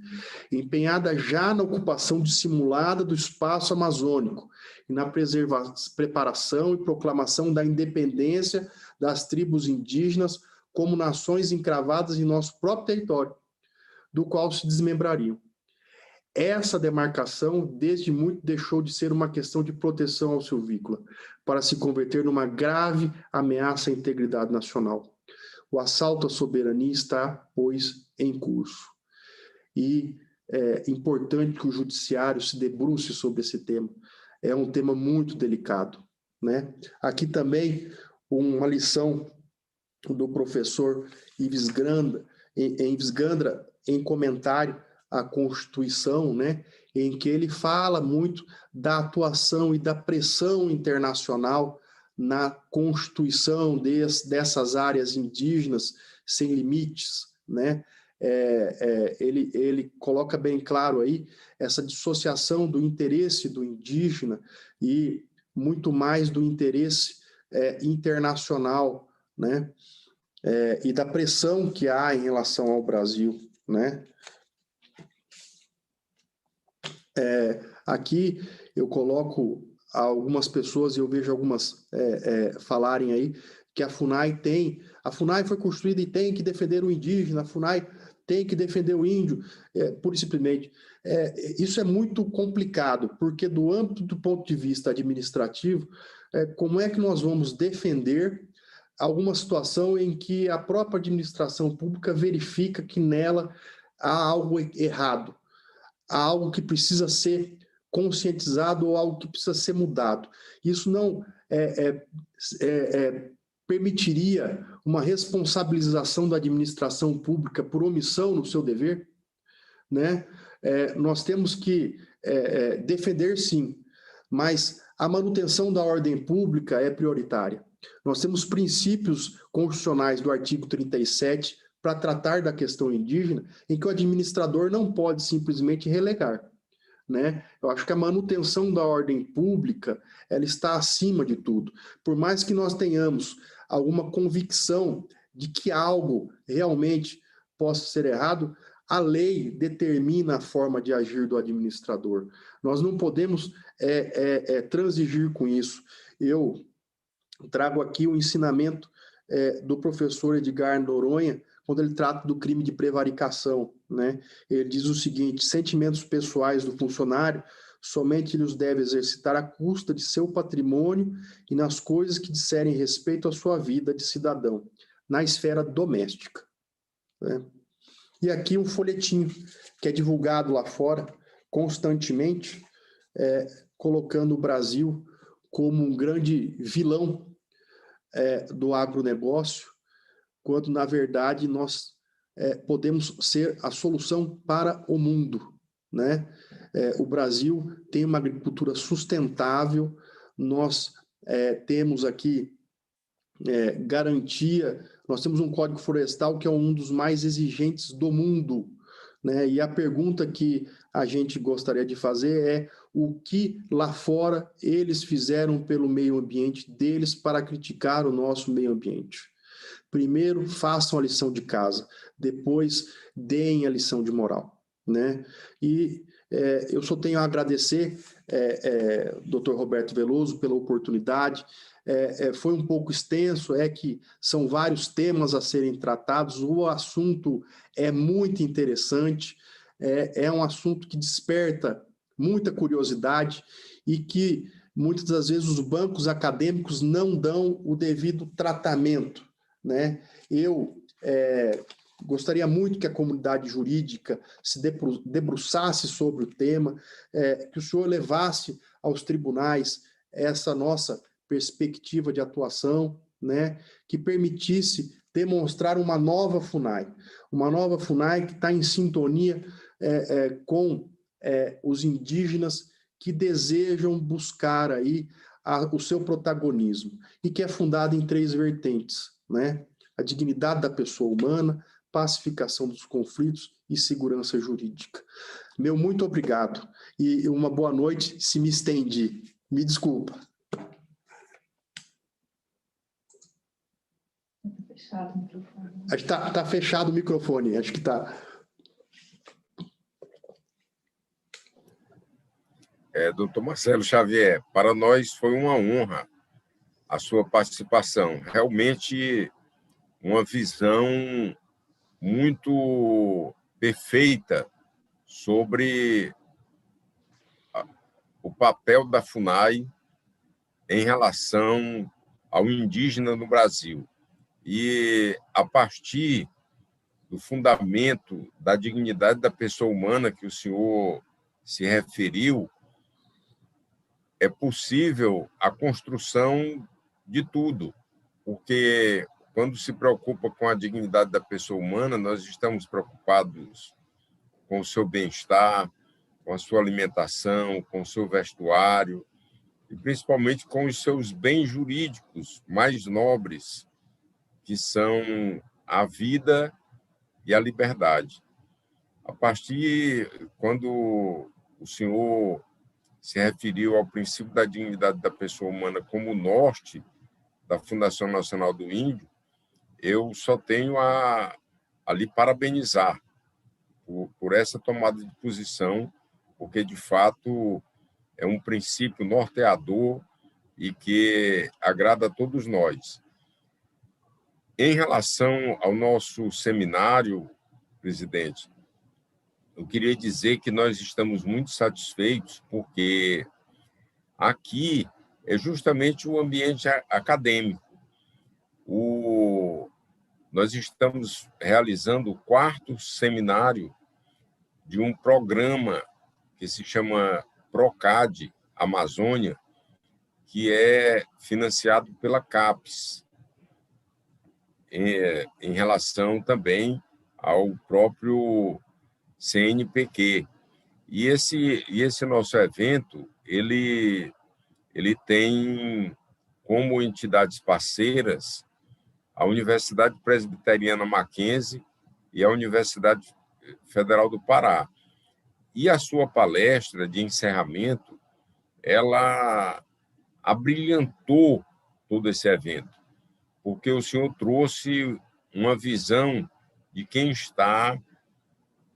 empenhada já na ocupação dissimulada do espaço amazônico e na preparação e proclamação da independência das tribos indígenas como nações encravadas em nosso próprio território, do qual se desmembrariam. Essa demarcação, desde muito, deixou de ser uma questão de proteção ao silvícola, para se converter numa grave ameaça à integridade nacional. O assalto à soberania está, pois, em curso. E é importante que o judiciário se debruce sobre esse tema. É um tema muito delicado, né? Aqui também uma lição do professor Ives Gandra, em comentário à Constituição, né? Em que ele fala muito da atuação e da pressão internacional na constituição dessas áreas indígenas sem limites, né? Ele coloca bem claro aí essa dissociação do interesse do indígena e muito mais do interesse internacional, né? E da pressão que há em relação ao Brasil, né? Aqui eu coloco algumas pessoas, e eu vejo algumas falarem aí, que a FUNAI foi construída e tem que defender o indígena, a FUNAI tem que defender o índio, pura e simplesmente. Isso é muito complicado, porque do âmbito do ponto de vista administrativo, como é que nós vamos defender alguma situação em que a própria administração pública verifica que nela há algo errado, há algo que precisa ser conscientizado ou algo que precisa ser mudado? Isso não permitiria uma responsabilização da administração pública por omissão no seu dever, né? Nós temos que defender, sim, mas a manutenção da ordem pública é prioritária. Nós temos princípios constitucionais do artigo 37 para tratar da questão indígena, em que o administrador não pode simplesmente relegar, né? Eu acho que a manutenção da ordem pública, ela está acima de tudo. Por mais que nós tenhamos alguma convicção de que algo realmente possa ser errado, a lei determina a forma de agir do administrador. Nós não podemos transigir com isso. Eu trago aqui o ensinamento do professor Edgar Noronha, quando ele trata do crime de prevaricação, né? Ele diz o seguinte: sentimentos pessoais do funcionário somente ele os deve exercitar à custa de seu patrimônio e nas coisas que disserem respeito à sua vida de cidadão, na esfera doméstica, né? E aqui um folhetinho que é divulgado lá fora constantemente, colocando o Brasil como um grande vilão do agronegócio, quando, na verdade, nós podemos ser a solução para o mundo, né? O Brasil tem uma agricultura sustentável, nós temos aqui garantia, nós temos um Código Florestal que é um dos mais exigentes do mundo, né? E a pergunta que a gente gostaria de fazer é o que lá fora eles fizeram pelo meio ambiente deles para criticar o nosso meio ambiente. Primeiro, façam a lição de casa, depois deem a lição de moral, né? E eu só tenho a agradecer, Dr. Roberto Veloso, pela oportunidade. Foi um pouco extenso, que são vários temas a serem tratados, o assunto é muito interessante, é um assunto que desperta muita curiosidade e que muitas das vezes os bancos acadêmicos não dão o devido tratamento, né? Eu gostaria muito que a comunidade jurídica se debruçasse sobre o tema, que o senhor levasse aos tribunais essa nossa perspectiva de atuação, né, que permitisse demonstrar uma nova FUNAI que está em sintonia com os indígenas que desejam buscar aí o seu protagonismo e que é fundada em 3 vertentes, né? A dignidade da pessoa humana, pacificação dos conflitos e segurança jurídica. Meu muito obrigado e uma boa noite, se me estendi. Me desculpa.
Fechado o microfone.
Acho que tá fechado o microfone, acho que está.
Doutor Marcelo Xavier, para nós foi uma honra a sua participação. Realmente uma visão muito perfeita sobre o papel da FUNAI em relação ao indígena no Brasil. E, a partir do fundamento da dignidade da pessoa humana que o senhor se referiu, é possível a construção de tudo, porque quando se preocupa com a dignidade da pessoa humana, nós estamos preocupados com o seu bem-estar, com a sua alimentação, com o seu vestuário, e principalmente com os seus bens jurídicos mais nobres, que são a vida e a liberdade. A partir, quando o senhor se referiu ao princípio da dignidade da pessoa humana como o norte da Fundação Nacional do Índio, eu só tenho a lhe parabenizar por essa tomada de posição, porque, de fato, é um princípio norteador e que agrada a todos nós. Em relação ao nosso seminário, presidente, eu queria dizer que nós estamos muito satisfeitos, porque aqui é justamente o ambiente acadêmico. Nós estamos realizando o 4º seminário de um programa que se chama PROCAD Amazônia, que é financiado pela CAPES, em relação também ao próprio CNPq. E esse nosso evento, ele tem como entidades parceiras a Universidade Presbiteriana Mackenzie e a Universidade Federal do Pará. E a sua palestra de encerramento, ela abrilhantou todo esse evento, porque o senhor trouxe uma visão de quem está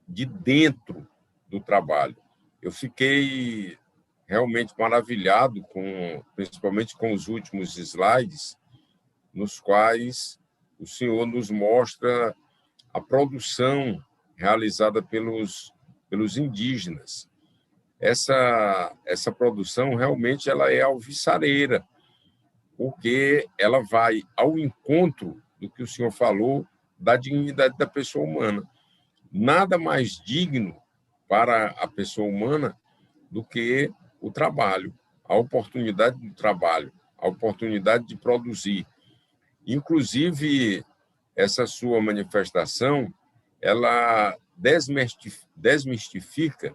de dentro do trabalho. Eu fiquei realmente maravilhado, principalmente com os últimos slides, nos quais o senhor nos mostra a produção realizada pelos indígenas. Essa produção realmente ela é alvissareira, porque ela vai ao encontro do que o senhor falou da dignidade da pessoa humana. Nada mais digno para a pessoa humana do que o trabalho, a oportunidade do trabalho, a oportunidade de produzir. Inclusive, essa sua manifestação, ela desmistifica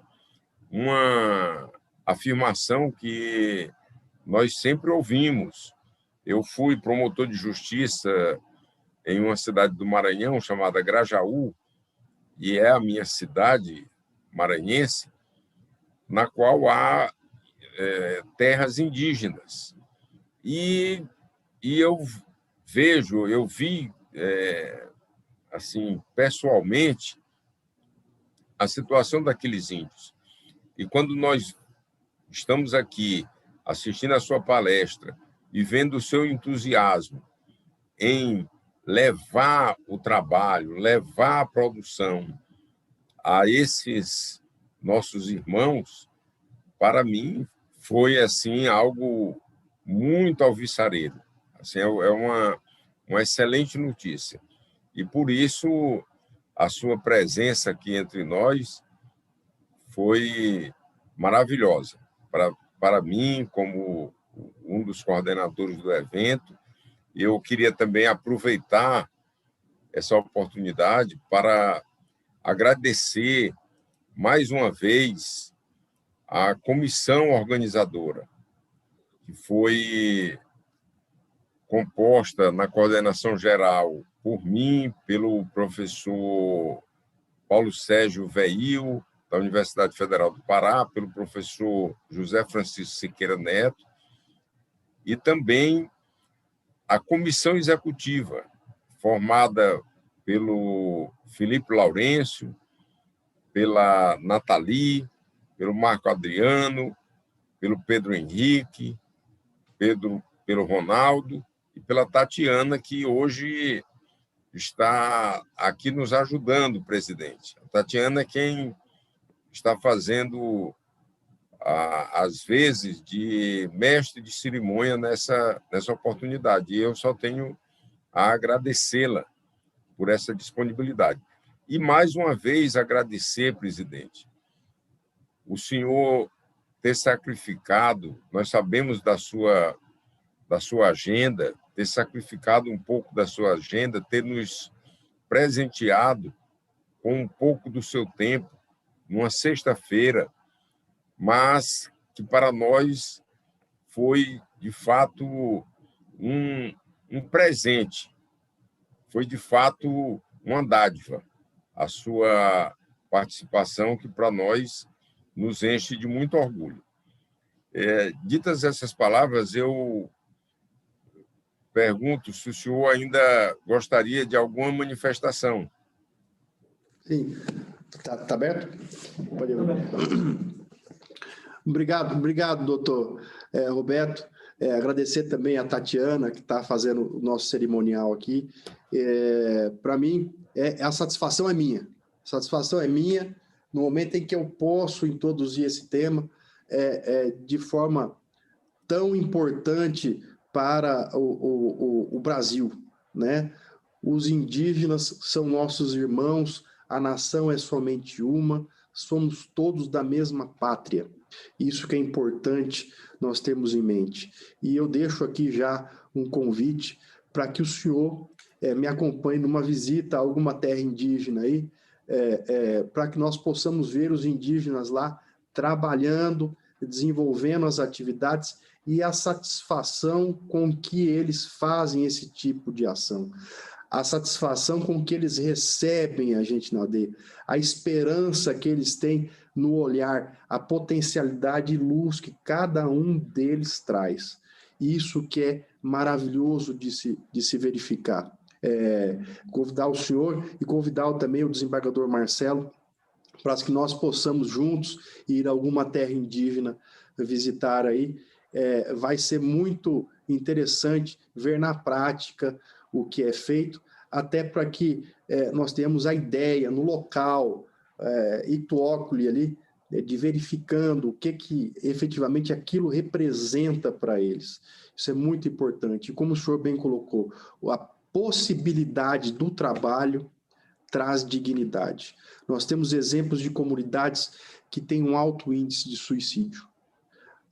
uma afirmação que nós sempre ouvimos. Eu fui promotor de justiça em uma cidade do Maranhão chamada Grajaú, e é a minha cidade maranhense, na qual há terras indígenas. E eu vi assim, pessoalmente, a situação daqueles índios. E quando nós estamos aqui assistindo a sua palestra e vendo o seu entusiasmo em levar o trabalho, levar a produção a esses nossos irmãos, para mim foi assim algo muito alvissareiro. Assim, é uma excelente notícia. E por isso a sua presença aqui entre nós foi maravilhosa para mim, como um dos coordenadores do evento. Eu queria também aproveitar essa oportunidade para agradecer mais uma vez a comissão organizadora, que foi composta na coordenação geral por mim, pelo professor Paulo Sérgio Veil, da Universidade Federal do Pará, pelo professor José Francisco Siqueira Neto, e também a comissão executiva, formada pelo Felipe Laurêncio, pela Nathalie, pelo Marco Adriano, pelo Pedro Henrique, pelo Ronaldo e pela Tatiana, que hoje está aqui nos ajudando, presidente. A Tatiana é quem está fazendo, às vezes, de mestre de cerimônia nessa oportunidade. E eu só tenho a agradecê-la por essa disponibilidade. E, mais uma vez, agradecer, presidente, o senhor ter sacrificado, nós sabemos da sua agenda, ter sacrificado um pouco da sua agenda, ter nos presenteado com um pouco do seu tempo, numa sexta-feira, mas que para nós foi, de fato, um presente, foi, de fato, uma dádiva, a sua participação, que para nós nos enche de muito orgulho. Ditas essas palavras, eu pergunto se o senhor ainda gostaria de alguma manifestação.
Sim. Tá aberto? Pode ir. Obrigado, doutor Roberto. Agradecer também a Tatiana, que está fazendo o nosso cerimonial aqui. Para mim, a satisfação é minha. A satisfação é minha no momento em que eu posso introduzir esse tema de forma tão importante para o Brasil, né? Os indígenas são nossos irmãos, a nação é somente uma, somos todos da mesma pátria. Isso que é importante nós termos em mente. E eu deixo aqui já um convite para que o senhor me acompanhe numa visita a alguma terra indígena aí, para que nós possamos ver os indígenas lá trabalhando, desenvolvendo as atividades e a satisfação com que eles fazem esse tipo de ação. A satisfação com que eles recebem a gente na aldeia, a esperança que eles têm no olhar, a potencialidade e luz que cada um deles traz. Isso que é maravilhoso de se verificar. Convidar o senhor e convidar também o desembargador Marcelo para que nós possamos juntos ir a alguma terra indígena visitar aí. Vai ser muito interessante ver na prática o que é feito, até para que nós tenhamos a ideia no local, ituócule ali, de verificando o que efetivamente aquilo representa para eles. Isso é muito importante. E como o senhor bem colocou, a possibilidade do trabalho traz dignidade. Nós temos exemplos de comunidades que têm um alto índice de suicídio.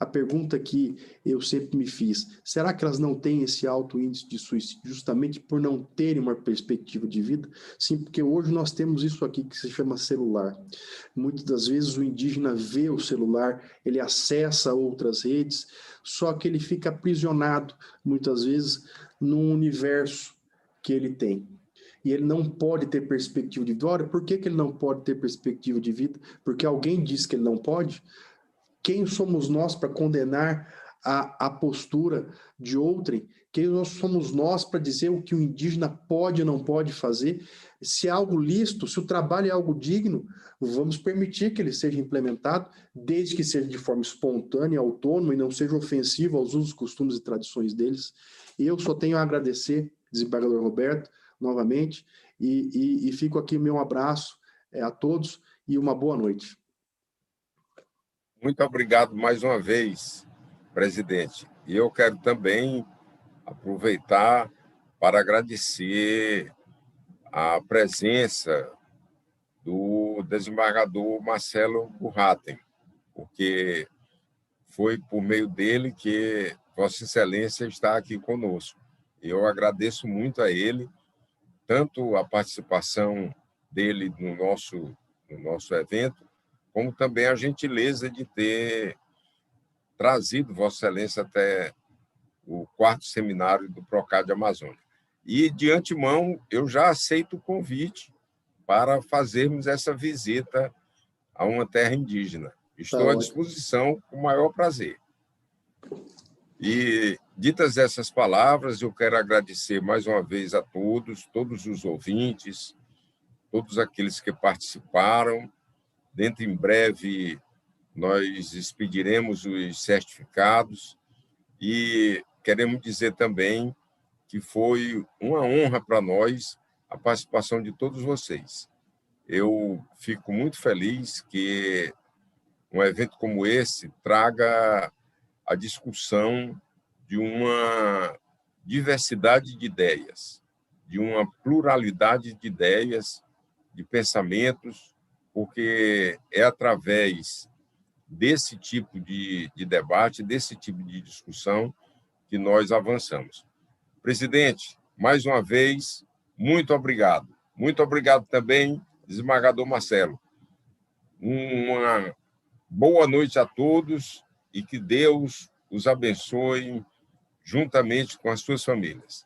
a pergunta que eu sempre me fiz, será que elas não têm esse alto índice de suicídio justamente por não terem uma perspectiva de vida? Sim, porque hoje nós temos isso aqui que se chama celular. Muitas das vezes o indígena vê o celular, ele acessa outras redes, só que ele fica aprisionado, muitas vezes, num universo que ele tem. E ele não pode ter perspectiva de vida. Ora, por que ele não pode ter perspectiva de vida? Porque alguém disse que ele não pode? Quem somos nós para condenar a postura de outrem? Quem somos nós para dizer o que o indígena pode ou não pode fazer? Se é algo lícito, se o trabalho é algo digno, vamos permitir que ele seja implementado, desde que seja de forma espontânea, autônoma e não seja ofensivo aos usos, costumes e tradições deles. E eu só tenho a agradecer, desembargador Roberto, novamente, e fico aqui o meu abraço a todos e uma boa noite.
Muito obrigado mais uma vez, presidente. E eu quero também aproveitar para agradecer a presença do desembargador Marcelo Burratem, porque foi por meio dele que Vossa Excelência está aqui conosco. Eu agradeço muito a ele, tanto a participação dele no nosso evento, como também a gentileza de ter trazido Vossa Excelência até o 4º seminário do Procad Amazônia. E, de antemão, eu já aceito o convite para fazermos essa visita a uma terra indígena. Estou à disposição com o maior prazer. E, ditas essas palavras, eu quero agradecer mais uma vez a todos os ouvintes, todos aqueles que participaram. Dentro em breve, nós expediremos os certificados e queremos dizer também que foi uma honra para nós a participação de todos vocês. Eu fico muito feliz que um evento como esse traga a discussão de uma diversidade de ideias, de uma pluralidade de ideias, de pensamentos, porque é através desse tipo de debate, desse tipo de discussão, que nós avançamos. Presidente, mais uma vez, muito obrigado. Muito obrigado também, desembargador Marcelo. Uma boa noite a todos e que Deus os abençoe juntamente com as suas famílias.